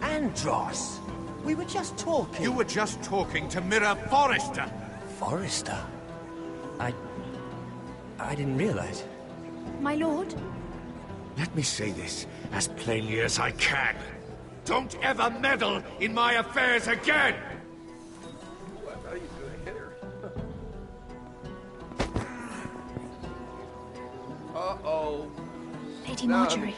Andros! We were just talking. You were just talking to Mira Forrester. Forrester? I didn't realize. My lord? Let me say this as plainly as I can. Don't ever meddle in my affairs again! Uh-oh. Lady Marjorie.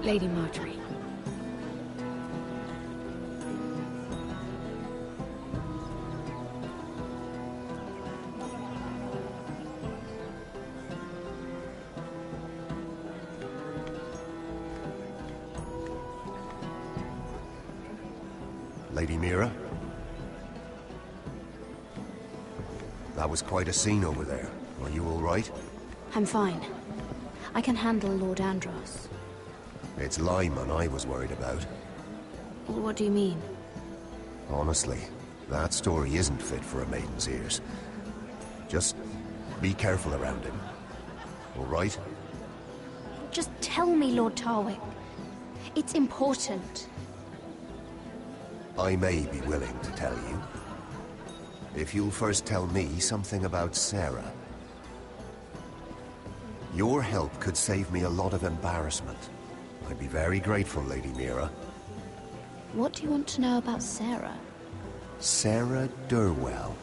Lady Marjorie. Lady Mira? That was quite a scene over there. Are you all right? I'm fine. I can handle Lord Andros. It's Lyman I was worried about. What do you mean? Honestly, that story isn't fit for a maiden's ears. Just be careful around him. All right? Just tell me, Lord Tarwick. It's important. I may be willing to tell you. if you'll first tell me something about Sarah. Your help could save me a lot of embarrassment. I'd be very grateful, Lady Mira. What do you want to know about Sarah? Sarah Durwell.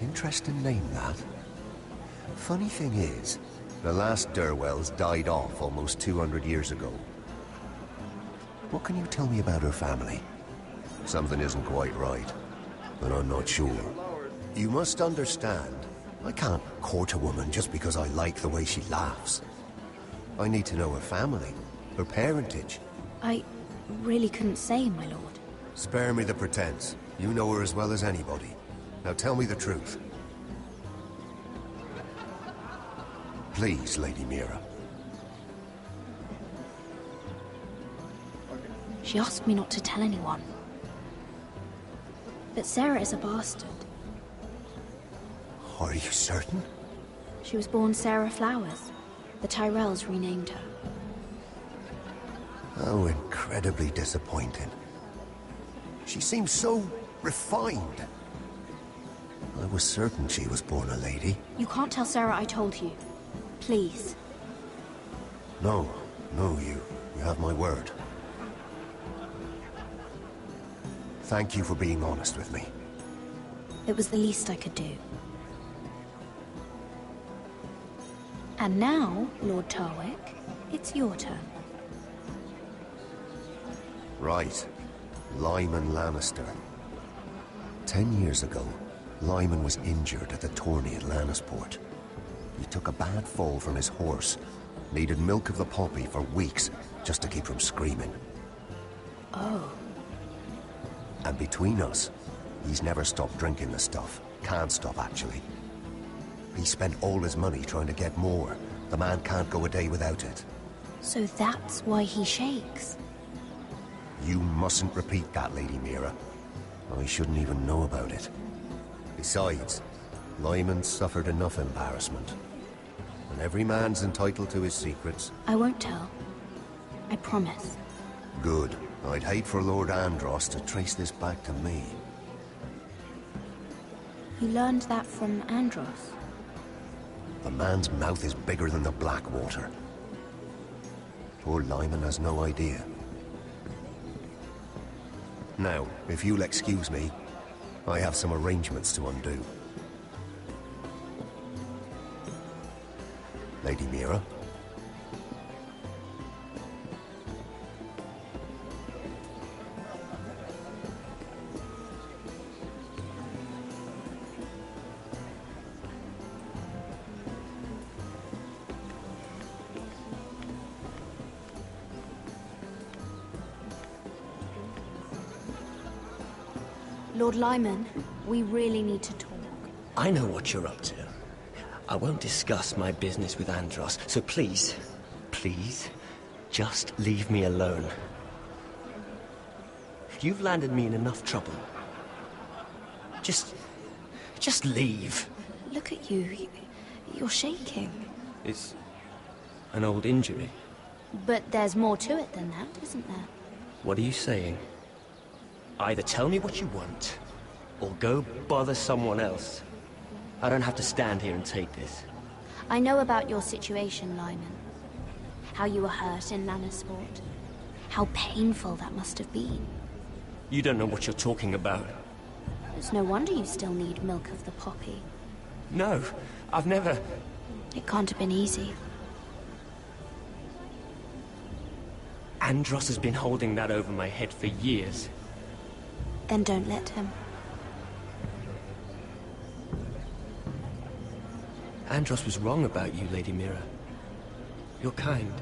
Interesting name, that. Funny thing is, the last Durwells died off almost 200 years ago. What can you tell me about her family? Something isn't quite right, but I'm not sure. You must understand, I can't court a woman just because I like the way she laughs. I need to know her family, her parentage. I really couldn't say, my lord. Spare me the pretense. You know her as well as anybody. Now tell me the truth. Please, Lady Mira. She asked me not to tell anyone. But Sarah is a bastard. Are you certain? She was born Sarah Flowers. The Tyrells renamed her. Oh, incredibly disappointing. She seems so refined. I was certain she was born a lady. You can't tell Sarah I told you. Please. No, you have my word. Thank you for being honest with me. It was the least I could do. And now, Lord Tarwick, it's your turn. Right. Lyman Lannister. 10 years ago, Lyman was injured at the tourney at Lannisport. He took a bad fall from his horse. Needed milk of the poppy for weeks just to keep from screaming. Oh. And between us, he's never stopped drinking the stuff. Can't stop, actually. He spent all his money trying to get more. The man can't go a day without it. So that's why he shakes. You mustn't repeat that, Lady Mira. I shouldn't even know about it. Besides, Lyman suffered enough embarrassment. And every man's entitled to his secrets. I won't tell. I promise. Good. I'd hate for Lord Andros to trace this back to me. You learned that from Andros? The man's mouth is bigger than the Blackwater. Poor Lyman has no idea. Now, if you'll excuse me, I have some arrangements to undo. Lady Mira? Lord Lyman, we really need to talk. I know what you're up to. I won't discuss my business with Andros, so please, just leave me alone. You've landed me in enough trouble. Just leave. Look at you. You're shaking. It's an old injury. But there's more to it than that, isn't there? What are you saying? Either tell me what you want, or go bother someone else. I don't have to stand here and take this. I know about your situation, Lyman. How you were hurt in Lannisport. How painful that must have been. You don't know what you're talking about. It's no wonder you still need milk of the poppy. No, I've never... It can't have been easy. Andros has been holding that over my head for years. Then don't let him. Andros was wrong about you, Lady Mira. You're kind.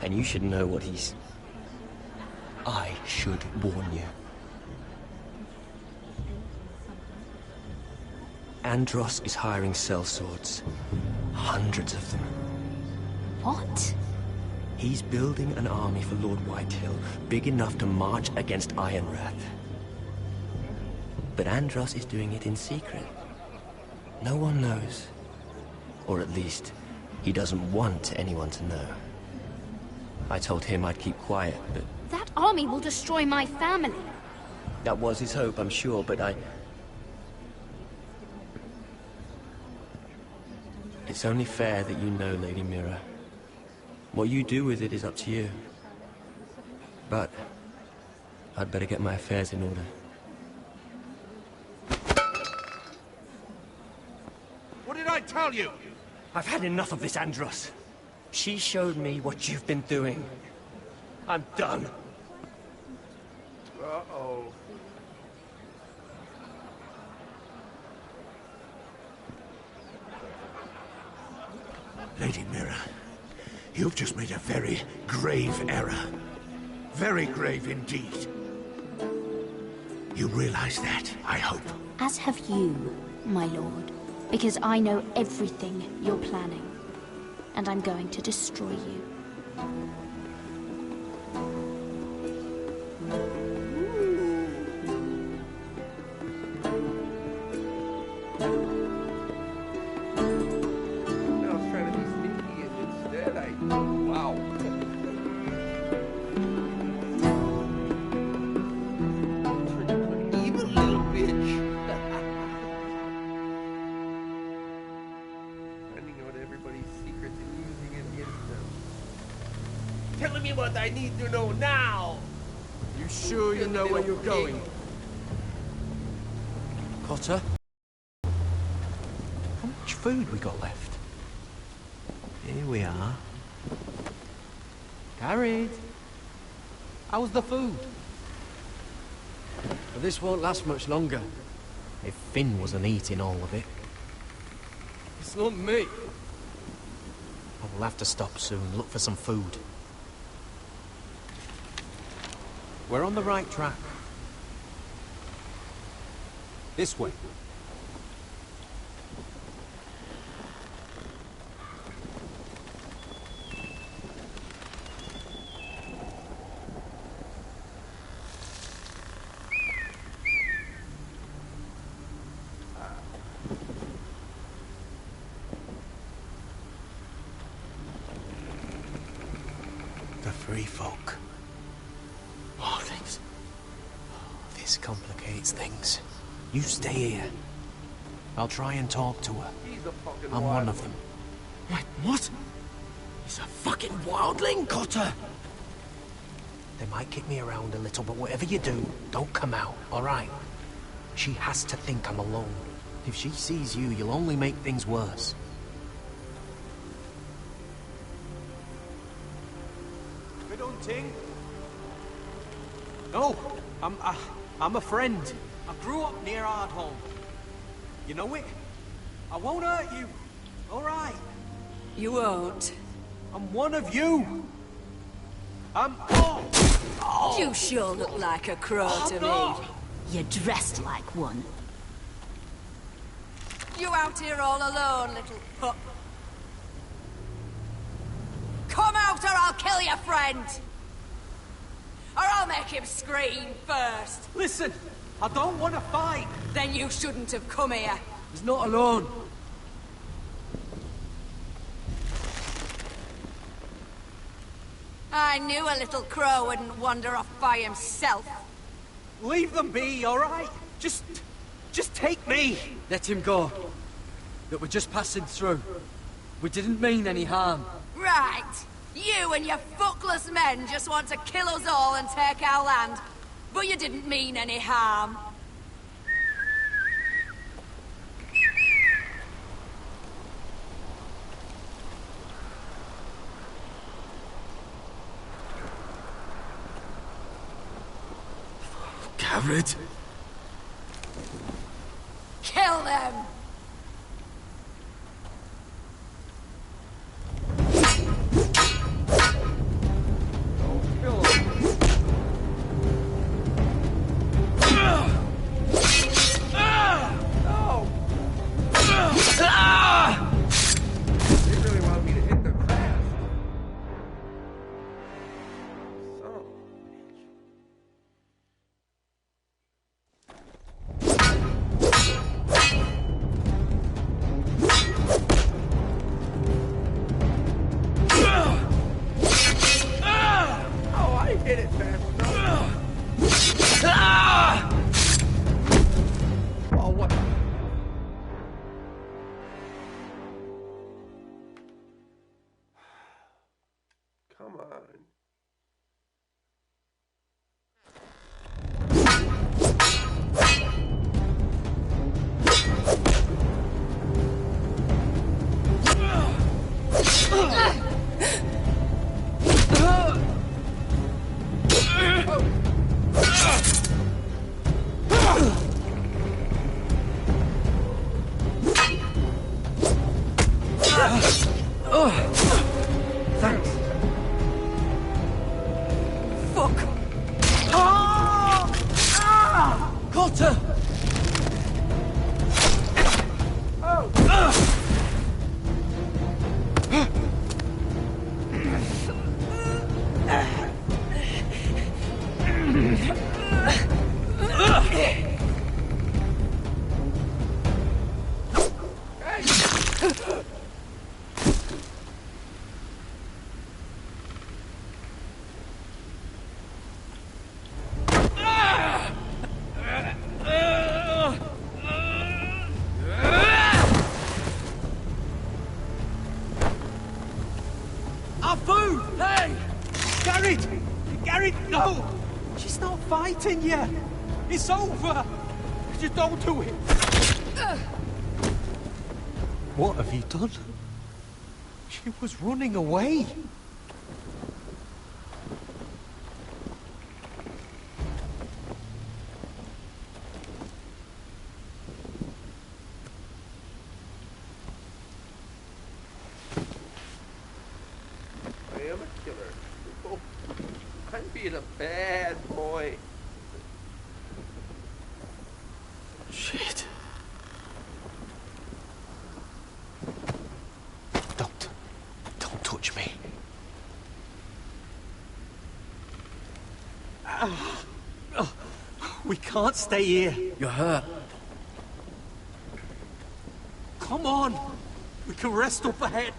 And you should know what he's... I should warn you. Andros is hiring sellswords. Hundreds of them. What? He's building an army for Lord Whitehill, big enough to march against Ironrath. But Andros is doing it in secret. No one knows. Or at least, he doesn't want anyone to know. I told him I'd keep quiet, but... That army will destroy my family. That was his hope, I'm sure, but It's only fair that you know, Lady Mira. What you do with it is up to you. But I'd better get my affairs in order. What did I tell you? I've had enough of this, Andros. She showed me what you've been doing. I'm done. Uh-oh. Lady Mira, you've just made a very grave error. Very grave indeed. You realize that, I hope. As have you, my lord. Because I know everything you're planning. And I'm going to destroy you. Telling me what I need to know now! You sure you know where you're going? Cotter? How much food we got left? Here we are. Carried. How's the food? But this won't last much longer. If Finn wasn't eating all of it. It's not me. I will have to stop soon, look for some food. We're on the right track. This way. The free folk. Oh, things. This complicates things. You stay here. I'll try and talk to her. I'm one of them. Wait, what? He's a fucking wildling, Cotter! They might kick me around a little, but whatever you do, don't come out, alright? She has to think I'm alone. If she sees you, you'll only make things worse. We don't ting. No, I'm a friend. I grew up near Ardholm. You know it? I won't hurt you. All right. You won't. I'm one of you. I'm... You sure look like a crow to me. You're dressed like one. You out here all alone, little pup? Come out or I'll kill your friend! Or I'll make him scream first. Listen, I don't want to fight. Then you shouldn't have come here. He's not alone. I knew a little crow wouldn't wander off by himself. Leave them be, all right? Just take me. Let him go. That we're just passing through. We didn't mean any harm. Right. You and your fuckless men just want to kill us all and take our land. But you didn't mean any harm. Garrett? Kill them! Come on. Thanks. Fuck! Cotter! Afu! Hey! Garrett! Garrett, no! She's not fighting yet! It's over! Just don't do it! What have you done? She was running away. I am a killer. Oh, I'm being a bad boy. Shit. Don't touch me. We can't stay here. You're hurt. Come on! We can rest up ahead.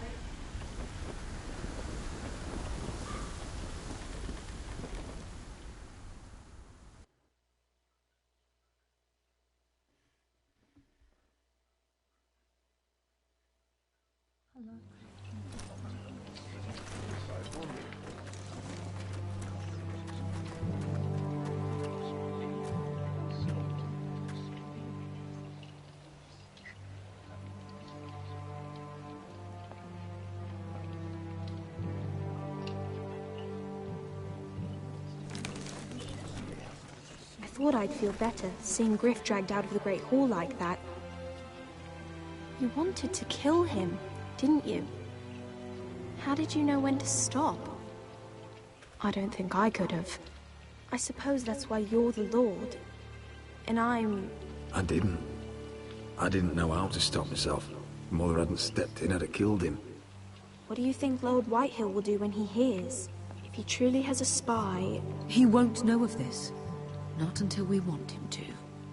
I thought I'd feel better, seeing Griff dragged out of the Great Hall like that. You wanted to kill him, didn't you? How did you know when to stop? I don't think I could have. I suppose that's why you're the Lord. And I'm... I didn't know how to stop myself. Mother hadn't stepped in, I'd have killed him. What do you think Lord Whitehill will do when he hears? If he truly has a spy... He won't know of this. Not until we want him to.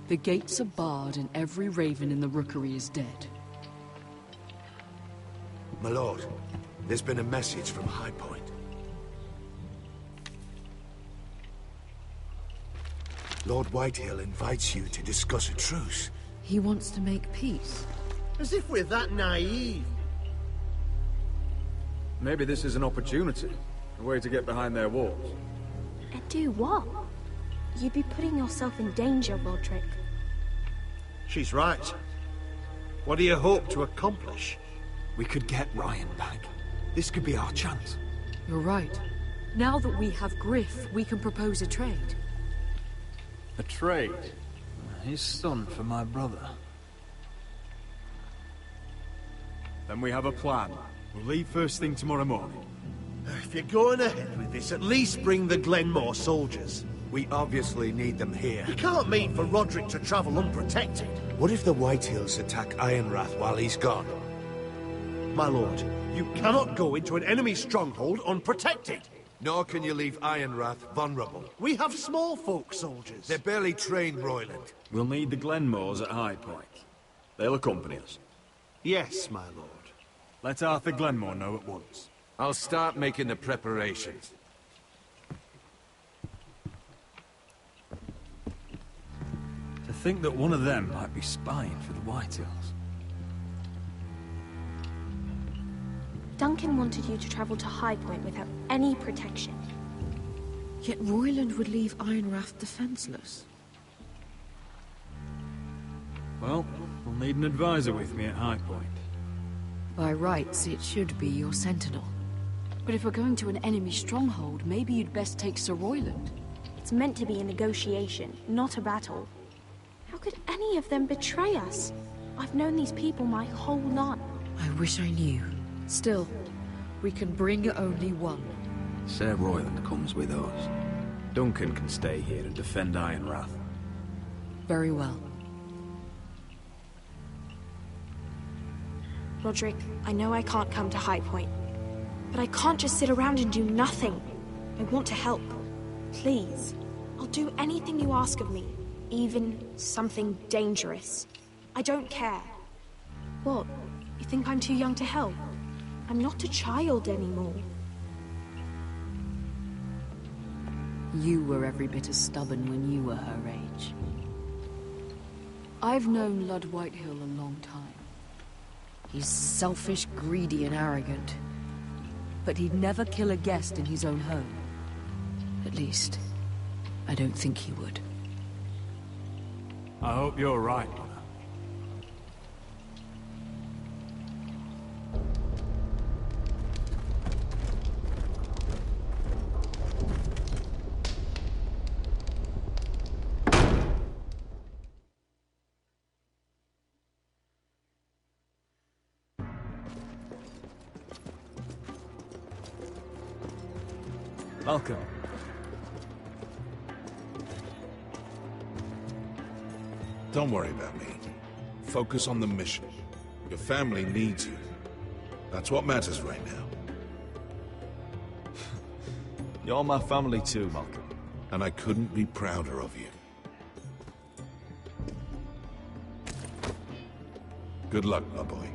The gates are barred and every raven in the rookery is dead. My lord, there's been a message from High Point. Lord Whitehill invites you to discuss a truce. He wants to make peace. As if we're that naive. Maybe this is an opportunity. A way to get behind their walls. And do what? You'd be putting yourself in danger, Roderick. She's right. What do you hope to accomplish? We could get Ryan back. This could be our chance. You're right. Now that we have Griff, we can propose a trade. A trade? His son for my brother. Then we have a plan. We'll leave first thing tomorrow morning. If you're going ahead with this, at least bring the Glenmore soldiers. We obviously need them here. You can't mean for Roderick to travel unprotected. What if the Whitehills attack Ironrath while he's gone? My lord, you cannot go into an enemy stronghold unprotected. Nor can you leave Ironrath vulnerable. We have small folk soldiers. They're barely trained, Royland. We'll need the Glenmores at High Point. They'll accompany us. Yes, my lord. Let Arthur Glenmore know at once. I'll start making the preparations. To think that one of them might be spying for the Whitehills. Duncan wanted you to travel to High Point without any protection. Yet Royland would leave Ironrath defenseless. Well, we'll need an advisor with me at High Point. By rights, it should be your sentinel. But if we're going to an enemy stronghold, maybe you'd best take Sir Royland. It's meant to be a negotiation, not a battle. How could any of them betray us? I've known these people my whole life. I wish I knew. Still, we can bring only one. Sir Royland comes with us. Duncan can stay here and defend Ironrath. Very well. Roderick, I know I can't come to High Point, but I can't just sit around and do nothing. I want to help. Please. I'll do anything you ask of me, even something dangerous. I don't care. What? You think I'm too young to help? I'm not a child anymore. You were every bit as stubborn when you were her age. I've known Lord Whitehill a long time. He's selfish, greedy, and arrogant. But he'd never kill a guest in his own home. At least, I don't think he would. I hope you're right, Mother. Welcome. Don't worry about me. Focus on the mission. Your family needs you. That's what matters right now. You're my family too, Malcolm. And I couldn't be prouder of you. Good luck, my boy.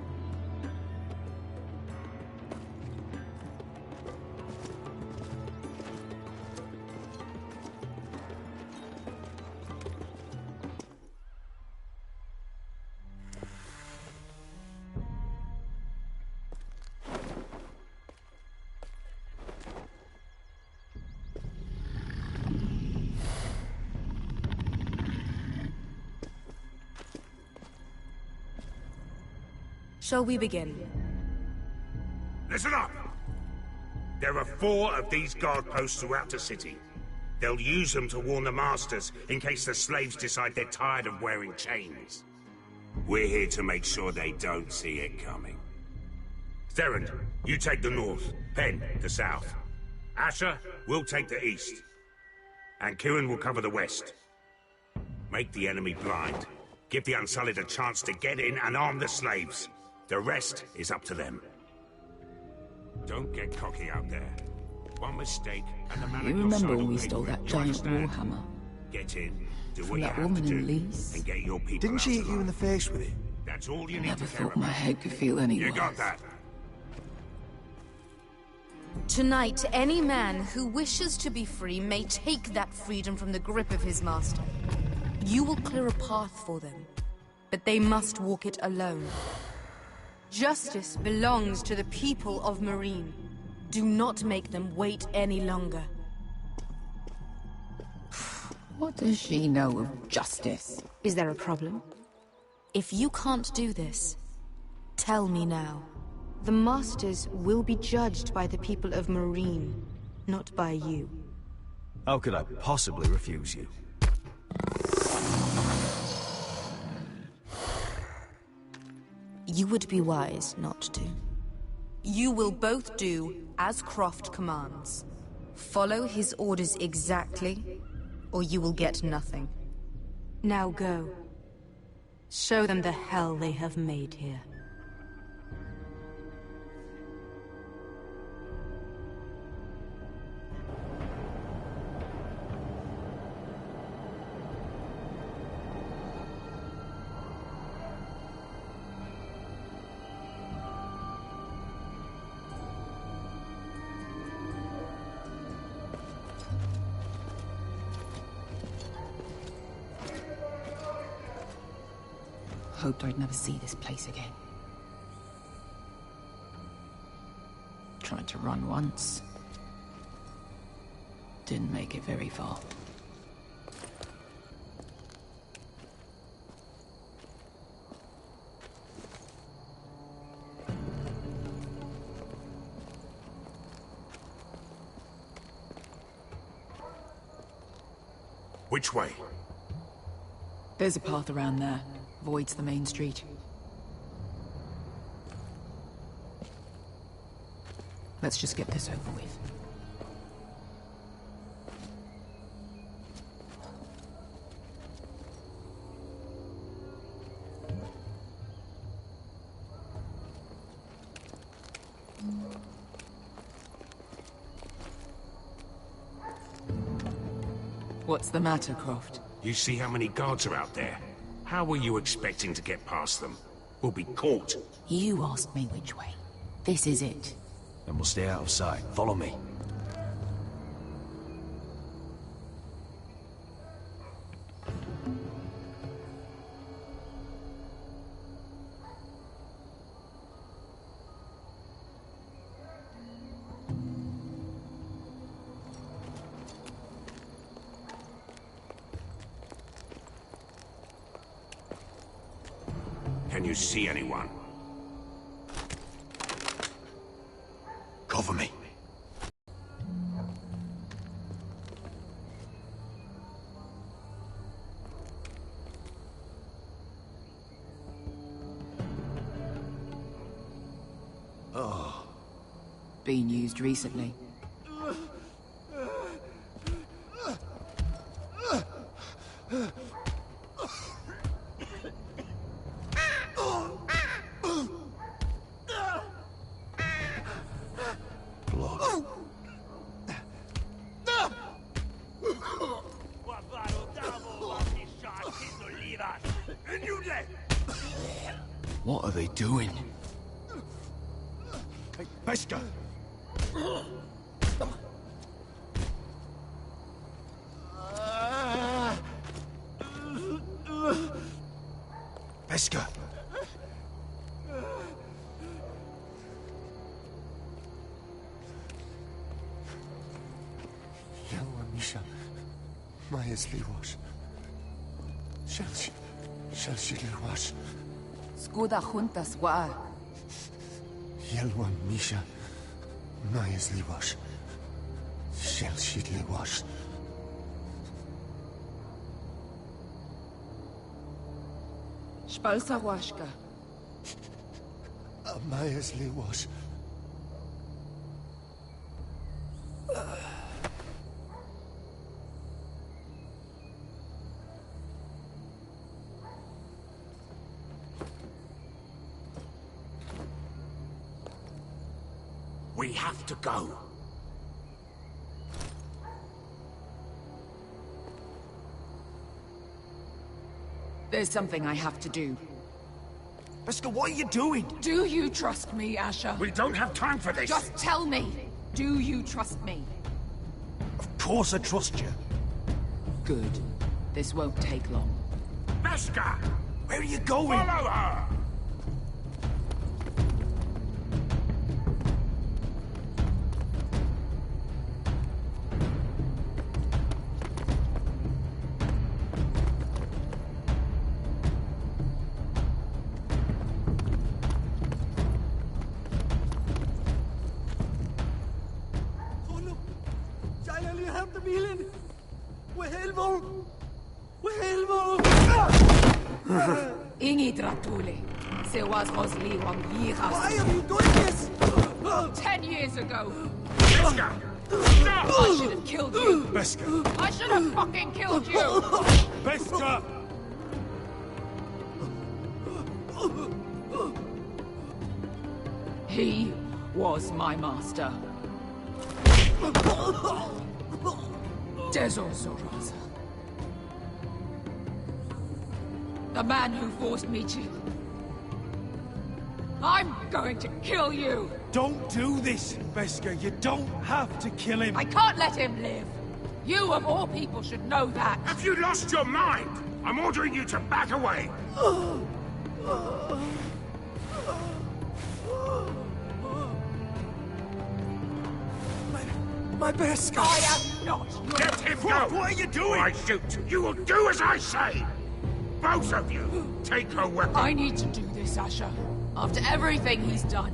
Shall we begin? Listen up! There are 4 of these guard posts throughout the city. They'll use them to warn the masters in case the slaves decide they're tired of wearing chains. We're here to make sure they don't see it coming. Therend, you take the north. Penn, the south. Asher, we'll take the east. And Kieran will cover the west. Make the enemy blind. Give the Unsullied a chance to get in and arm the slaves. The rest is up to them. Don't get cocky out there. One mistake, and the man You on your remember side when will we pay stole for it. that You giant understand? warhammer? Get in, do From what you that have woman to in do, Leeds? and get your people Didn't out she hit you alive. in the face with it? That's all you I need never to care thought my about. head could feel any You worse. got that? Tonight, any man who wishes to be free may take that freedom from the grip of his master. You will clear a path for them, but they must walk it alone. Justice belongs to the people of Meereen. Do not make them wait any longer. What does she know of justice? Is there a problem? If you can't do this, tell me now. The Masters will be judged by the people of Meereen, not by you. How could I possibly refuse you? You would be wise not to. You will both do as Croft commands. Follow his orders exactly, or you will get nothing. Now go. Show them the hell they have made here. Hoped I'd never see this place again. Tried to run once. Didn't make it very far. Which way? There's a path around there. Avoids the main street. Let's just get this over with. What's the matter, Croft? You see how many guards are out there? How were you expecting to get past them? We'll be caught. You asked me which way. This is it. Then we'll stay out of sight. Follow me. Can you see anyone? Cover me. Oh. Been used recently. What are they doing? Hey, Beskha! Beskha! Yelwa Misha, Maya's Liwash. Shelshi Liwash. Skuda juntas wa. Yelwa Misha, Maya's Liwash. Shelshi Liwash. Spalsa washka. Maya's Liwash. We have to go. There's something I have to do. Beskha, what are you doing? Do you trust me, Asher? We don't have time for this. Just tell me. Do you trust me? Of course I trust you. Good. This won't take long. Beskha! Where are you going? Follow her! Ingi Dratule. Se was Rosli Wang Yiras. Why are you doing this? 10 years ago. Beskha! I should have killed you. Beskha! I should have fucking killed you. Beskha! He was my master. Dezor Zoraza. The man who forced me to... I'm going to kill you! Don't do this, Beskha. You don't have to kill him. I can't let him live! You, of all people, should know that! Have you lost your mind? I'm ordering you to back away! My best guy. I am not. Let him go! What are you doing? Or I shoot. You will do as I say! Both of you, take her weapon. I need to do this, Asher. After everything he's done.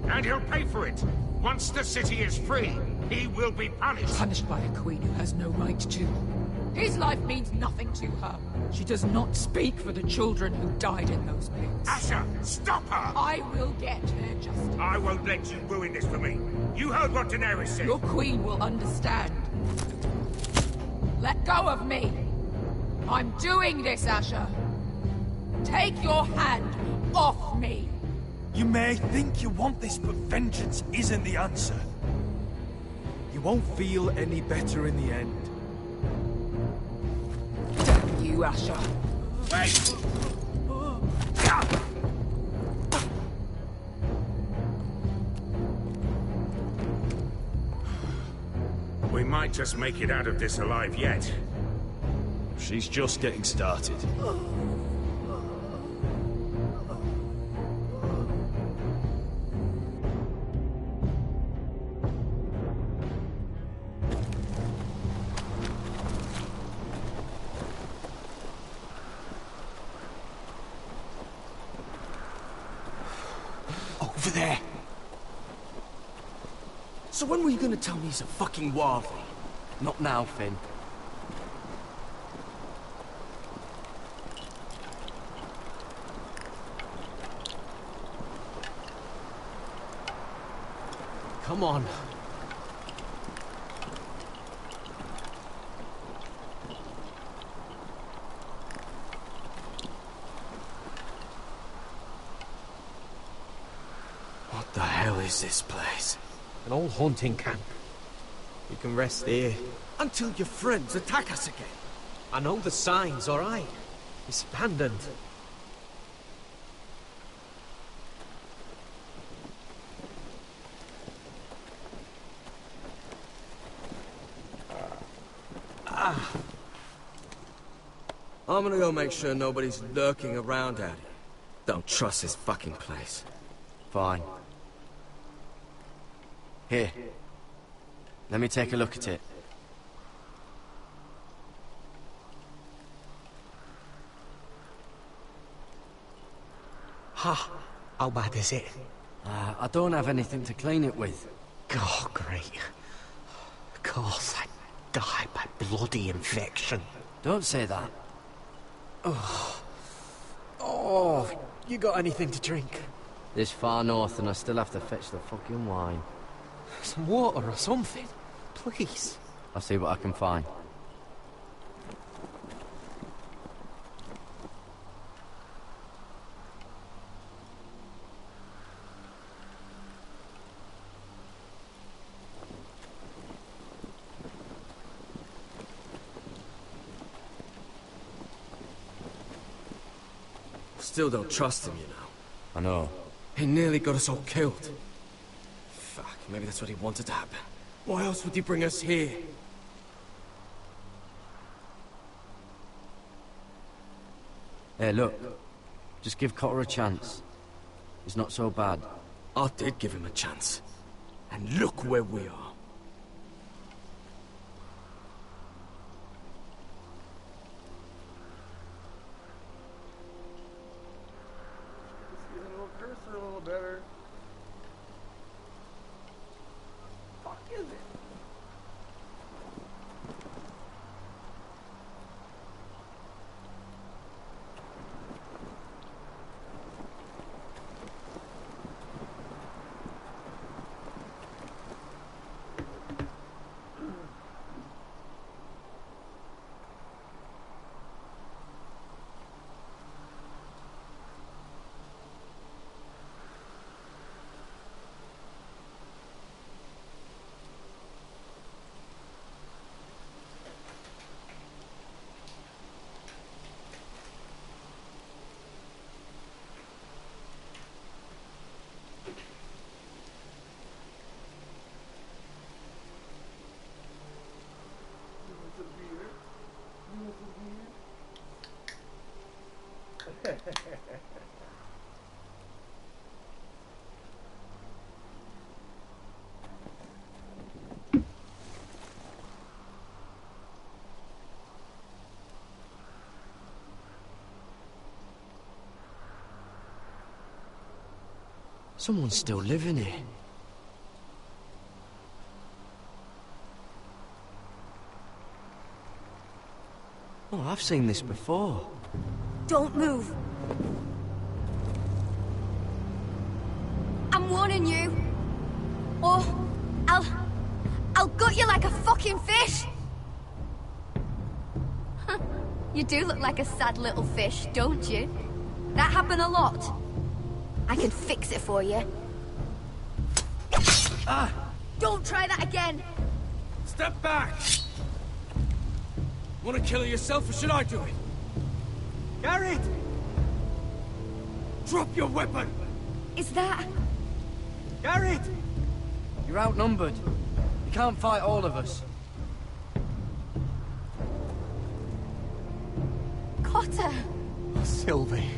And he'll pay for it. Once the city is free, he will be punished. Punished by a queen who has no right to. His life means nothing to her. She does not speak for the children who died in those pits. Asher, stop her! I will get her justice. I won't let you ruin this for me. You heard what Daenerys said. Your queen will understand. Let go of me. I'm doing this, Asher. Take your hand off me. You may think you want this, but vengeance isn't the answer. You won't feel any better in the end. Damn you, Asher. Wait! We might just make it out of this alive yet. She's just getting started. Over there. So when were you gonna tell me he's a fucking wildling? Not now, Finn. Come on. What the hell is this place? An old hunting camp. You can rest here. Until your friends attack us again. I know the signs, all right? It's abandoned. I'm gonna go make sure nobody's lurking around out here. Don't trust this fucking place. Fine. Here. Let me take a look at it. Ha! How bad is it? I don't have anything to clean it with. Oh, great. Of course, I died by bloody infection. Don't say that. Oh, you got anything to drink? This far north and I still have to fetch the fucking wine. Some water or something, please. I'll see what I can find. Still don't trust him, you know. I know. He nearly got us all killed. Fuck, maybe that's what he wanted to happen. Why else would he bring us here? Hey, look. Just give Cotter a chance. He's not so bad. I did give him a chance. And look where we are. A little better. Fuck is it? Someone's still living here. Oh, I've seen this before. Don't move. I'm warning you. Or I'll gut you like a fucking fish. You do look like a sad little fish, don't you? That happened a lot. I can fix it for you. Ah! Don't try that again. Step back! Want to kill her yourself, or should I do it? Garrett! Drop your weapon! Is that... Garrett! You're outnumbered. You can't fight all of us. Cotter! Sylvie.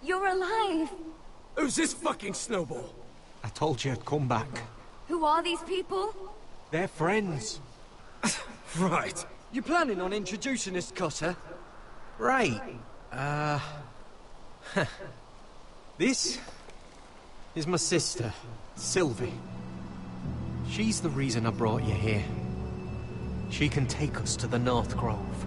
You're alive! Who's this fucking snowball? I told you I'd come back. Who are these people? They're friends. Right. You planning on introducing us, Cotter? Right. This is my sister, Sylvie. She's the reason I brought you here. She can take us to the North Grove.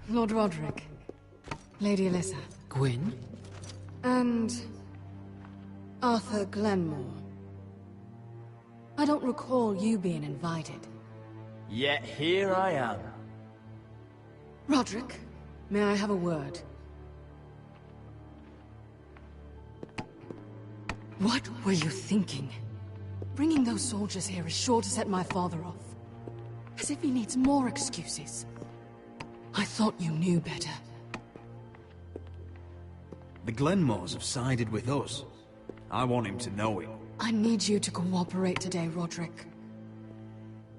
Lord Roderick, Lady Alyssa. Gwyn? And... Arthur Glenmore. I don't recall you being invited. Yet here I am. Roderick, may I have a word? What were you thinking? Bringing those soldiers here is sure to set my father off. As if he needs more excuses. I thought you knew better. The Glenmores have sided with us. I want him to know it. I need you to cooperate today, Roderick.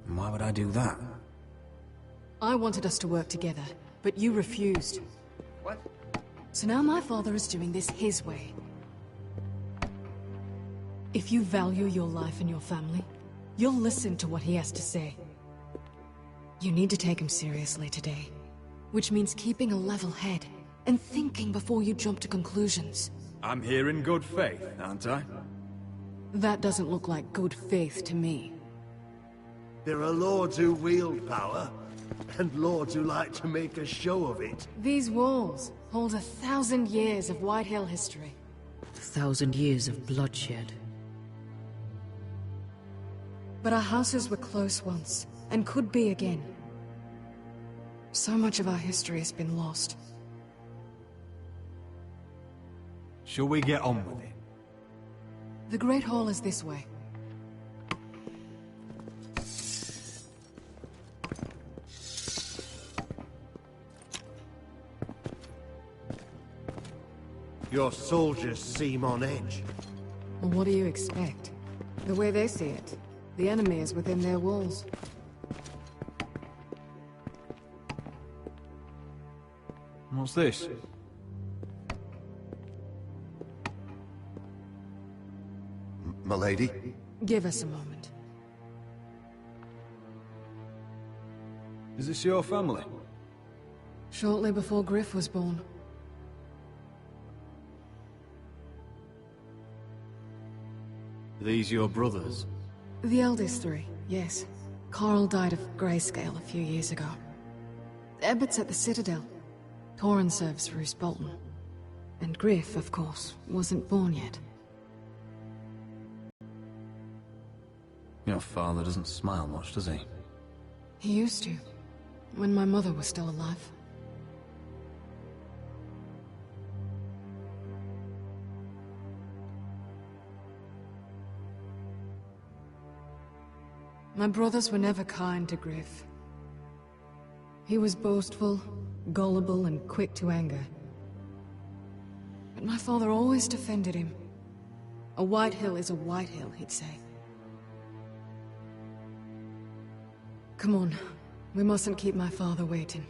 And why would I do that? I wanted us to work together, but you refused. What? So now my father is doing this his way. If you value your life and your family, you'll listen to what he has to say. You need to take him seriously today. Which means keeping a level head, and thinking before you jump to conclusions. I'm here in good faith, aren't I? That doesn't look like good faith to me. There are lords who wield power, and lords who like to make a show of it. These walls hold 1,000 years of Whitehill history. 1,000 years of bloodshed. But our houses were close once, and could be again. So much of our history has been lost. Shall we get on with it? The Great Hall is this way. Your soldiers seem on edge. Well, what do you expect? The way they see it, the enemy is within their walls. What's this? Milady? Give us a moment. Is this your family? Shortly before Griff was born. Are these your brothers? The eldest three, yes. Carl died of grayscale a few years ago. Ebbert's at the Citadel. Torrhen serves Roose Bolton. And Griff, of course, wasn't born yet. Your father doesn't smile much, does he? He used to, when my mother was still alive. My brothers were never kind to Griff. He was boastful, gullible, and quick to anger. But my father always defended him. A white hill is a white hill, he'd say. Come on. We mustn't keep my father waiting.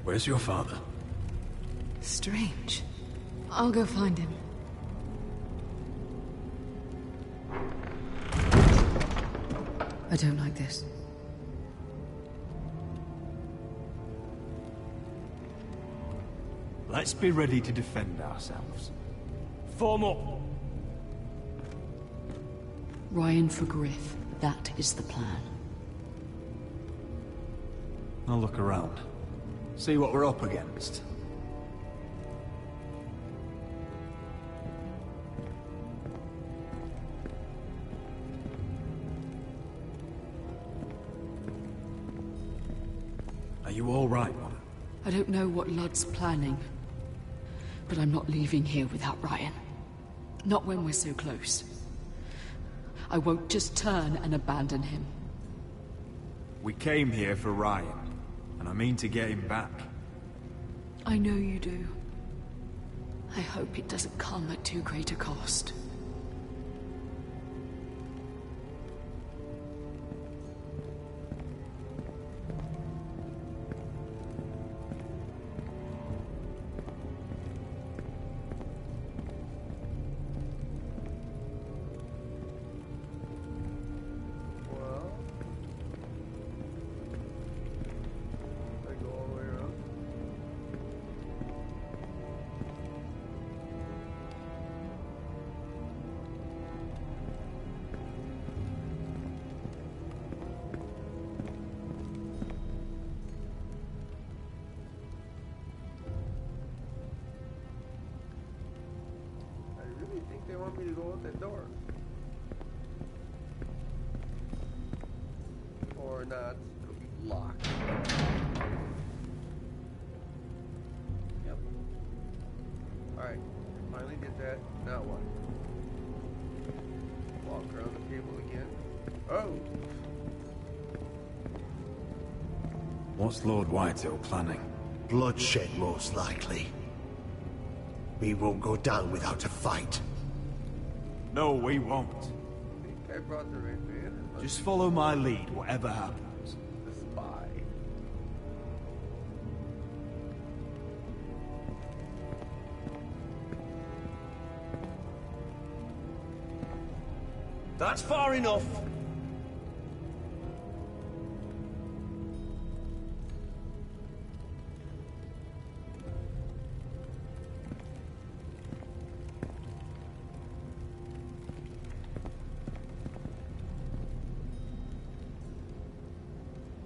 Where's your father? Strange. I'll go find him. I don't like this. Let's be ready to defend ourselves. Form up! Ryan for Griff. That is the plan. I'll look around. See what we're up against. Are you all right, Mother? I don't know what Ludd's planning, but I'm not leaving here without Ryan. Not when we're so close. I won't just turn and abandon him. We came here for Ryan, and I mean to get him back. I know you do. I hope it doesn't come at too great a cost. They want me to go out that door. Or not. It'll be locked. Yep. Alright. Finally did that. Now what? Walk around the table again. Oh! What's Lord Whitehill planning? Bloodshed, most likely. We won't go down without a fight. No, we won't. I think I brought the right man. Just follow my lead, whatever happens. The spy. That's far enough.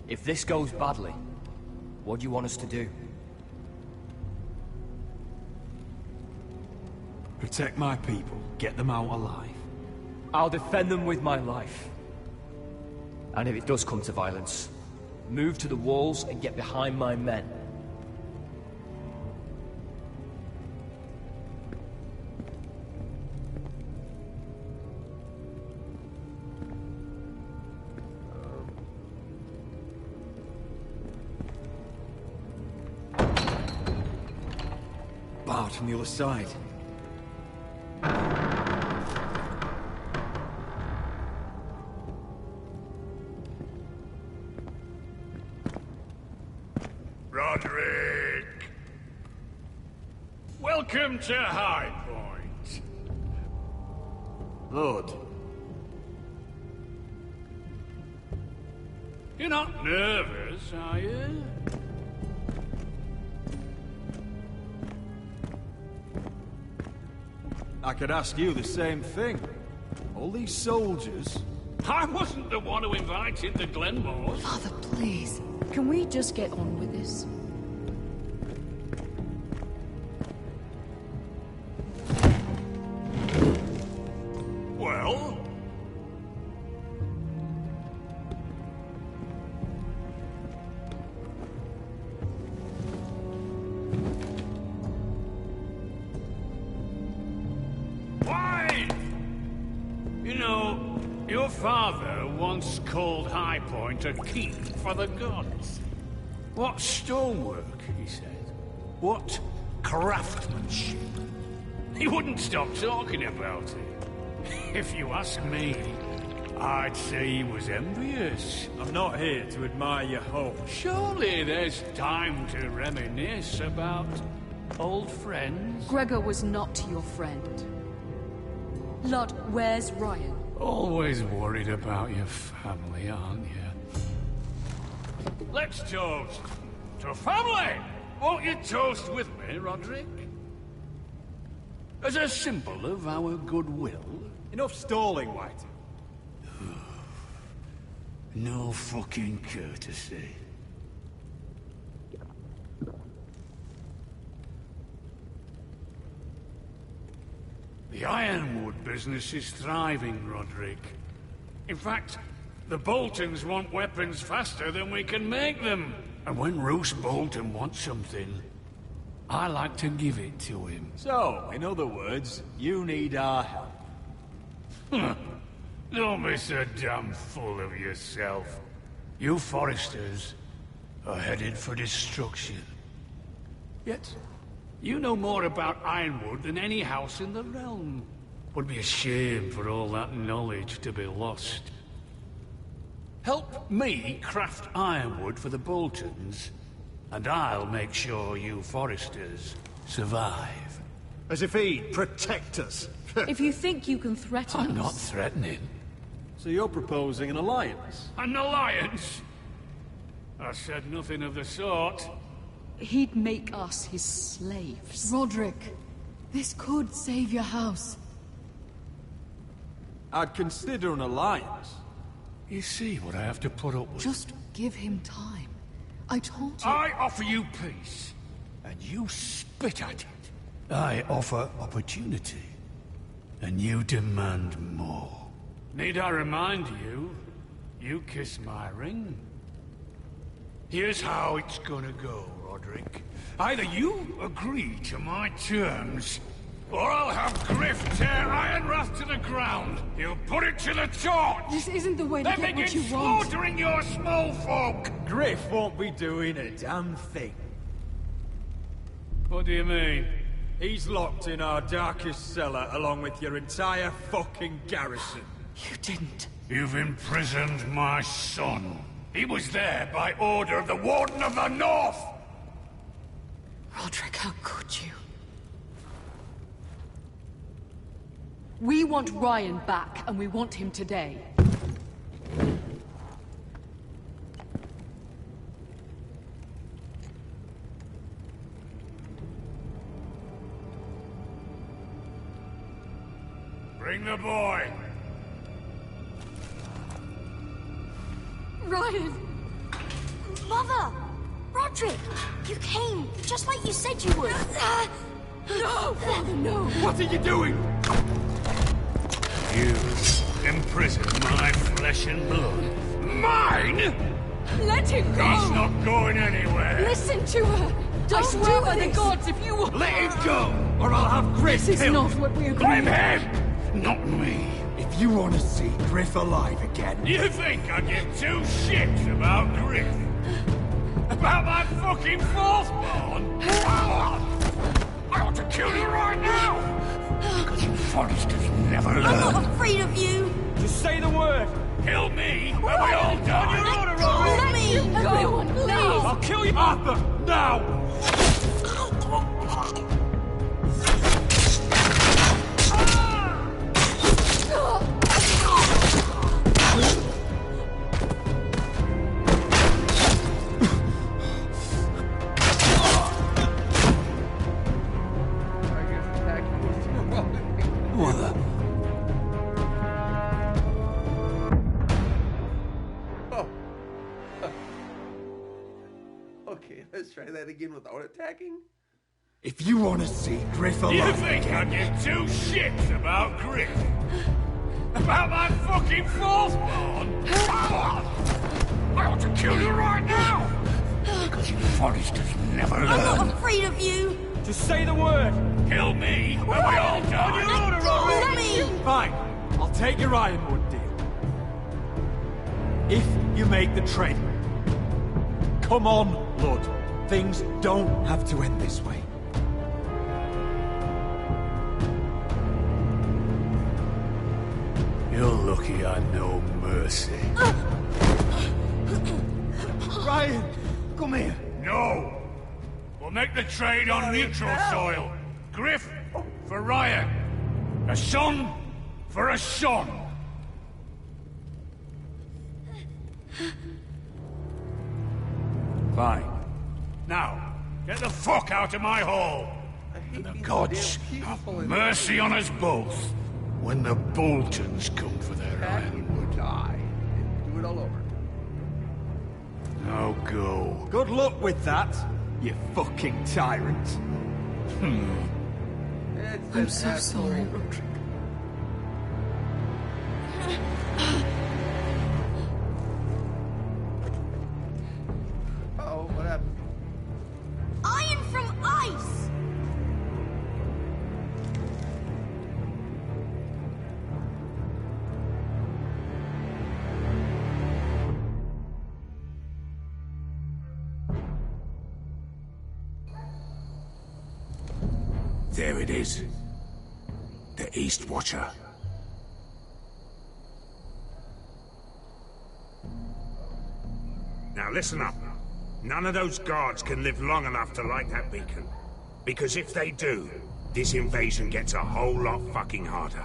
If this goes badly, what do you want us to do? Protect my people. Get them out alive. I'll defend them with my life. And if it does come to violence, move to the walls and get behind my men. Barred from the other side. Roderick! Welcome to High Point. Lord. You're not nervous, are you? I could ask you the same thing. All these soldiers... I wasn't the one who invited the Glenmores. Father, please. Can we just get on with this? Well, once called High Point a keep for the gods. What stonework, he said. What craftsmanship. He wouldn't stop talking about it. If you ask me, I'd say he was envious. I'm not here to admire your home. Surely there's time to reminisce about old friends. Gregor was not your friend. Lord, where's Ryan? Always worried about your family, aren't you? Let's toast to family! Won't you toast with me, Roderick? As a symbol of our goodwill. Enough stalling, White. No fucking courtesy. The Ironwood business is thriving, Roderick. In fact, the Boltons want weapons faster than we can make them. And when Roose Bolton wants something, I like to give it to him. So, in other words, you need our help. Don't be so damn full of yourself. You Forresters are headed for destruction. Yet, you know more about Ironwood than any house in the realm. Would be a shame for all that knowledge to be lost. Help me craft Ironwood for the Boltons, and I'll make sure you Forresters survive. As if he'd protect us. If you think you can threaten us... I'm not threatening. So you're proposing an alliance? An alliance? I said nothing of the sort. He'd make us his slaves. Roderick, this could save your house. I'd consider an alliance. You see what I have to put up with? Just give him time. I told you... I offer you peace, and you spit at it. I offer opportunity, and you demand more. Need I remind you, you kiss my ring? Here's how it's gonna go, Roderick. Either you agree to my terms, or I'll have Griff tear Ironrath to the ground. He'll put it to the torch. This isn't the way to get what you want. Then begin slaughtering your small folk. Griff won't be doing a damn thing. What do you mean? He's locked in our darkest cellar along with your entire fucking garrison. You didn't. You've imprisoned my son. He was there by order of the Warden of the North! Roderick, how could you? We want Ryan back, and we want him today. Bring the boy! Ryan! Mother! Roderick! You came, just like you said you would! No! Father, no! What are you doing? You imprison my flesh and blood. Mine?! Let him go! He's not going anywhere! Listen to her! I swear by the gods, if you... Let him go, or I'll have Griff This is killed. not what we agreed. Blame him, not me. If you want to see Griff alive again... You think I give two shits about Griff? About my fucking fourthborn? I ought to kill you right now! Because you Forresters never learn. I'm not afraid of you! Just say the word! Kill me, and we all die! Your order, Rory! Let me! Everyone, please! I'll kill you, Arthur! Now! Mother. Oh. Okay, let's try that again without attacking. If you want to see Griff You alive think I again... give two shits about Griff? About my fucking fourthborn? I ought to kill you right now! Because you Forresters never learn. I'm not afraid of you! Just say the word! Kill me, and we all die! Let me! Fine, I'll take your Ironwood deal. If you make the trade. Come on, Lord. Things don't have to end this way. You're lucky I know mercy. Ryan, come here. No! We'll make the trade on neutral soil. Griff for Ryan. A son for a son. Fine. Now, get the fuck out of my hall. And the gods have mercy on us both when the Boltons come for their ironwood. Die. Do it all over. Now go. Good luck with that, you fucking tyrant. I'm so sorry, Roderick. Oh, what happened? Iron from ice! There it is. The East Watcher. Now listen up. None of those guards can live long enough to light that beacon. Because if they do, this invasion gets a whole lot fucking harder.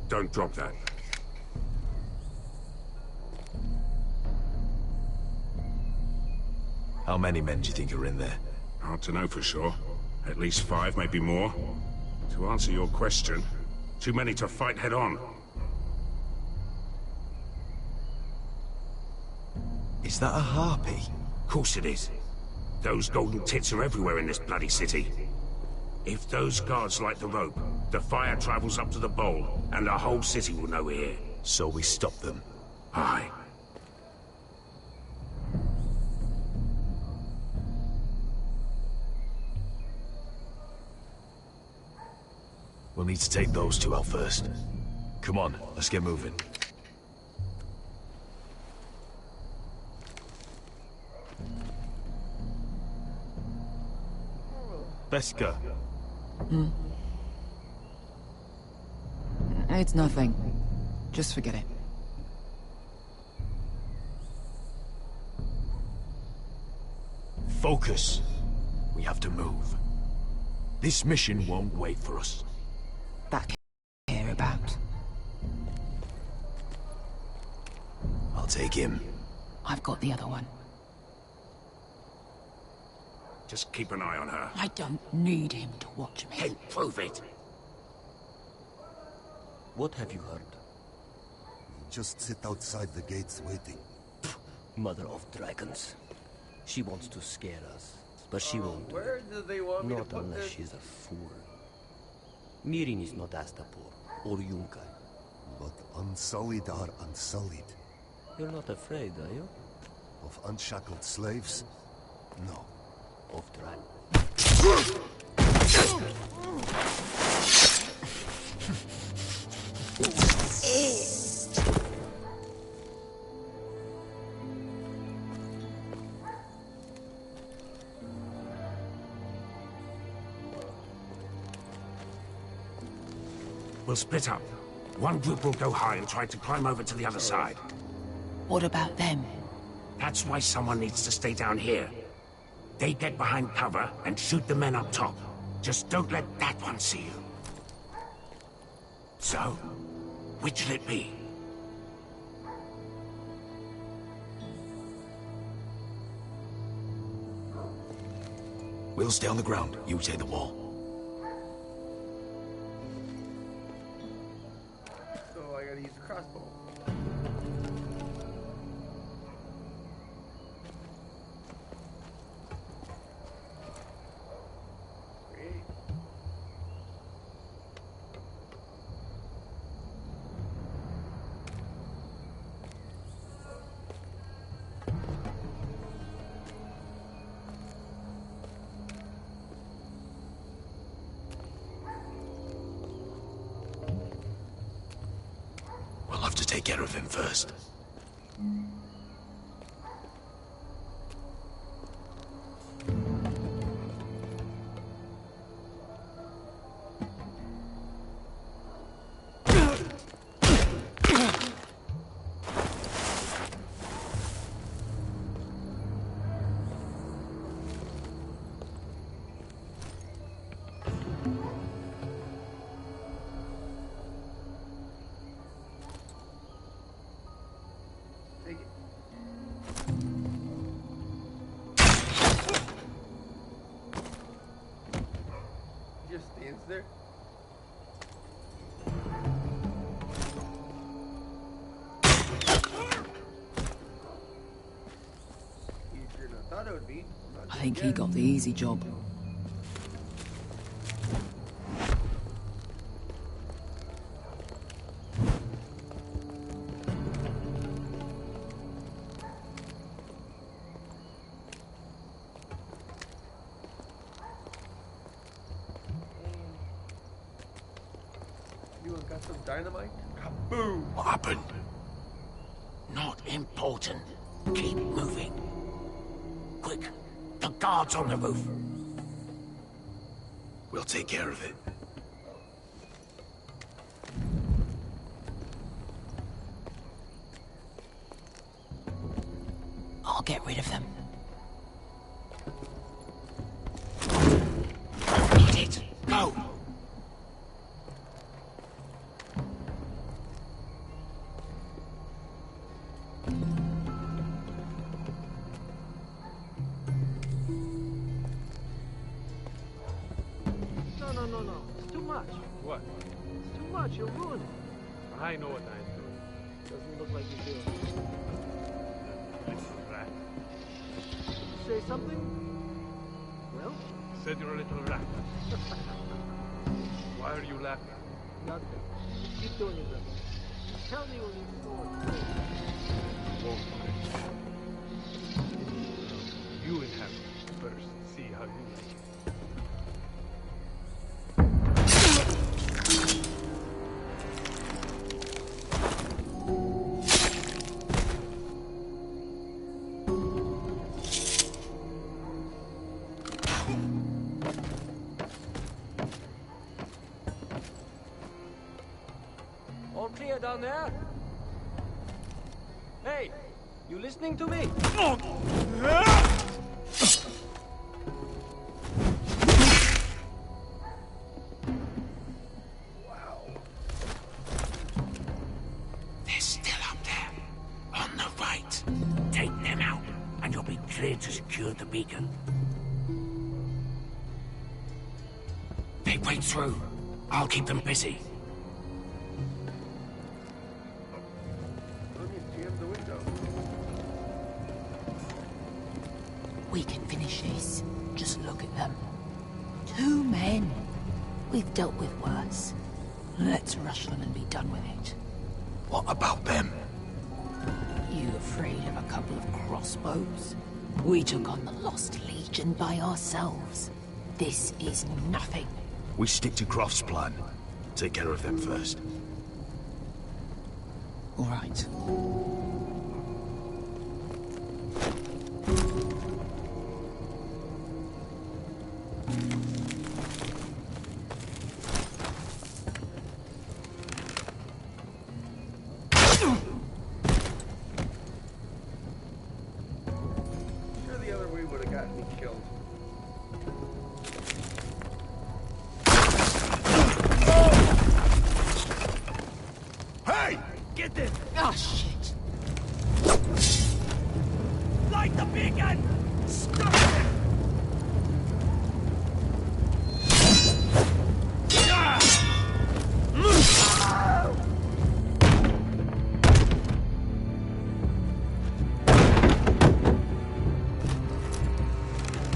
Don't drop that. How many men do you think are in there? Hard to know for sure. At least 5, maybe more. To answer your question, too many to fight head on. Is that a harpy? Of course it is. Those golden tits are everywhere in this bloody city. If those guards light the rope, the fire travels up to the bowl, and the whole city will know we're here. So we stop them. Aye. We'll need to take those two out first. Come on, let's get moving. Beskha. It's nothing. Just forget it. Focus. We have to move. This mission won't wait for us. That I care about. I'll take him. I've got the other one. Just keep an eye on her. I don't need him to watch me. Then prove it. What have you heard? Just sit outside the gates waiting. Mother of dragons. She wants to scare us, but she won't do Where it. do they want me to Not put unless this? she's a fool. Mirin is not Astapor or Yunkai. But unsullied are unsullied. You're not afraid, are you? Of unshackled slaves? No. Of dragons. We'll split up. One group will go high and try to climb over to the other side. What about them? That's why someone needs to stay down here. They get behind cover and shoot the men up top. Just don't let that one see you. So, which'll it be? We'll stay on the ground. You take the wall. So I gotta use the crossbow. Great. care of him first. There. Easier than I thought it would be. I think he got the easy job. Got some dynamite? Kaboom! What happened? Not important. Keep moving. Quick, the guards on the roof. We'll take care of it. I'll get rid of them. Got it. Go! No. It's too much. What? It's too much. You'll ruin it. I know what I'm doing. Doesn't look like you do. Little rat. Say something? Well? Said you're a little rat. Why are you laughing? Nothing. Keep doing it, brother. Tell me when you sword. Won't you inhabit first and see how you like it. All clear down there? Hey, you listening to me? They're still up there. On the right. Take them out, and you'll be clear to secure the beacon. They break through. I'll keep them busy. We can finish this. Just look at them. 2 men. We've dealt with worse. Let's rush them and be done with it. What about them? You afraid of a couple of crossbows? We took on the Lost Legion by ourselves. This is nothing. We stick to Croft's plan. Take care of them first. All right. Sure the other way would have gotten me killed. Hey! Get this! Ah, shit! Light the beacon! Stop it!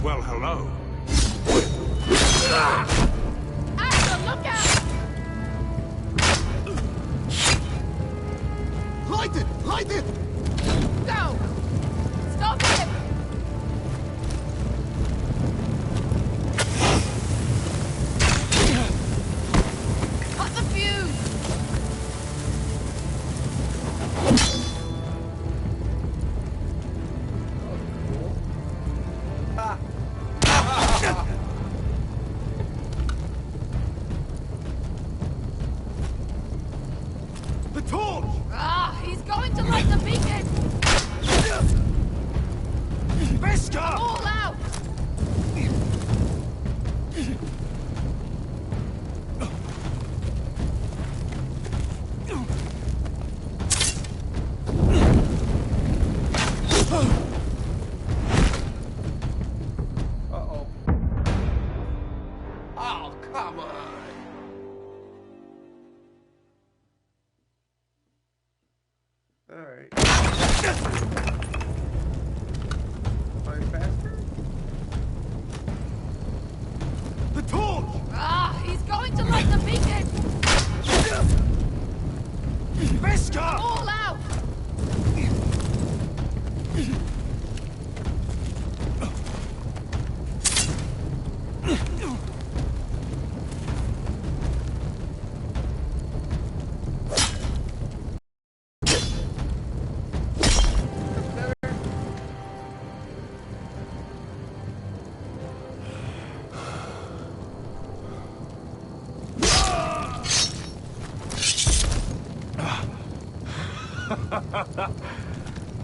Well, hello. Axel, look out! Light it! Light it! Go! Stop it! Cut the fuse!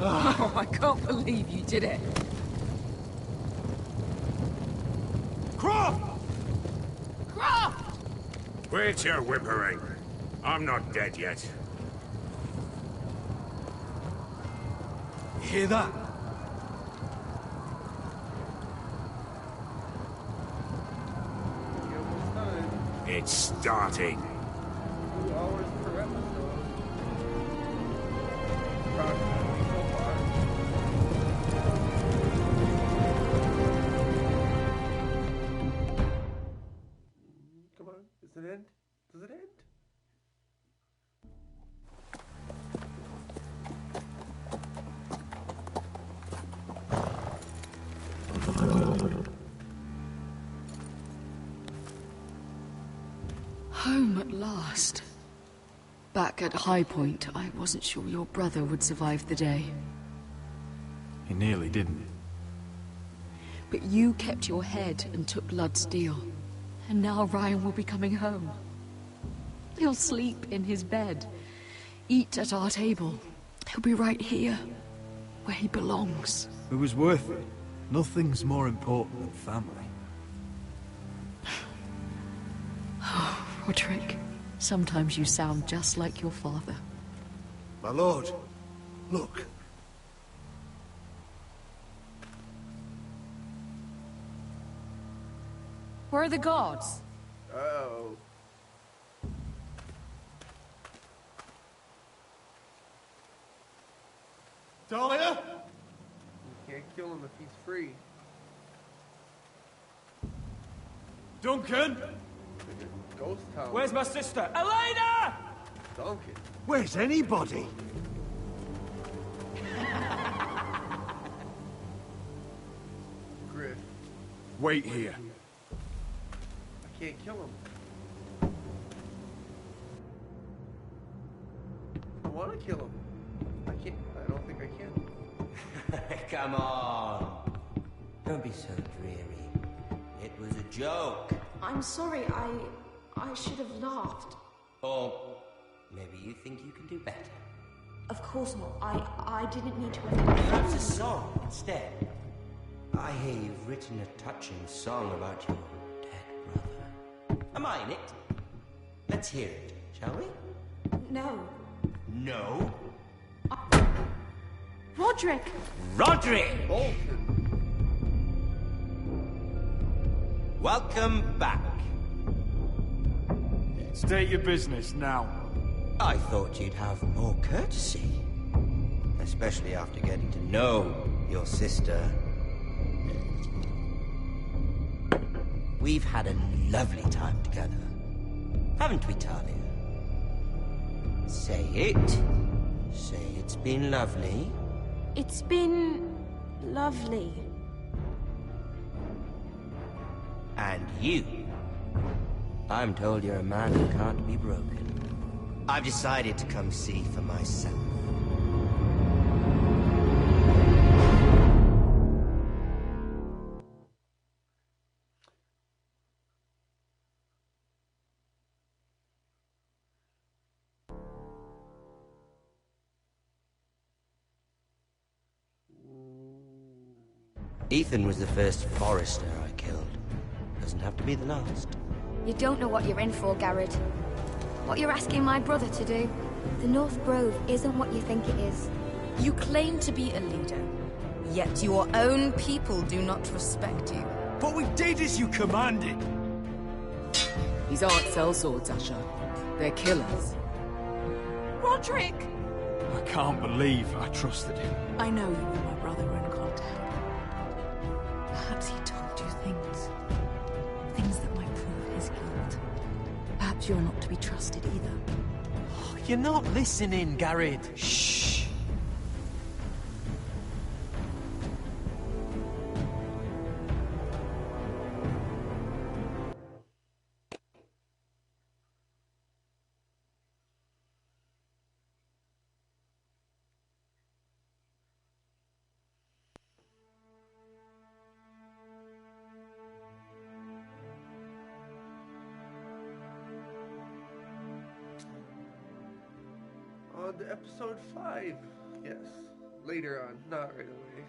Oh, I can't believe you did it. Croft! Croft! Quit your whimpering. I'm not dead yet. You hear that? It's starting. 2 hours per episode. Approximately so far. Come on, does it end? Does it end? Home at last. Back at High Point, I wasn't sure your brother would survive the day. He nearly didn't. But you kept your head and took Ludd's deal. And now Ryan will be coming home. He'll sleep in his bed, eat at our table. He'll be right here, where he belongs. It was worth it. Nothing's more important than family. Roderick, sometimes you sound just like your father. My lord, look. Where are the guards? Uh-oh. Talia? You can't kill him if he's free. Duncan! Ghost town. Where's my sister? Elena! Duncan. Where's anybody? Griff. Wait here. I can't kill him. I want to kill him. I can't. I don't think I can. Come on. Don't be so dreary. It was a joke. I'm sorry, I should have laughed. Or maybe you think you can do better. Of course not. I didn't mean to Perhaps a offend. song instead. I hear you've written a touching song about your dead brother. Am I in it? Let's hear it, shall we? No. No? Roderick! Roderick! Welcome back. State your business now. I thought you'd have more courtesy. Especially after getting to know your sister. We've had a lovely time together. Haven't we, Talia? Say it. Say it's been lovely. It's been lovely. And you. I'm told you're a man who can't be broken. I've decided to come see for myself. Ethan was the first Forrester I killed. Doesn't have to be the last. You don't know what you're in for, Garrett. What you're asking my brother to do. The North Grove isn't what you think it is. You claim to be a leader, yet your own people do not respect you. But we did as you commanded. These aren't sellswords, Asher. They're killers. Roderick! I can't believe I trusted him. I know you and my brother were in contact. Perhaps he told you things. Things that might prove his guilt. Perhaps you're not to be trusted either. You're not listening, Garrett. Shh. Oh, on to episode 5. Yes, later on, not right away.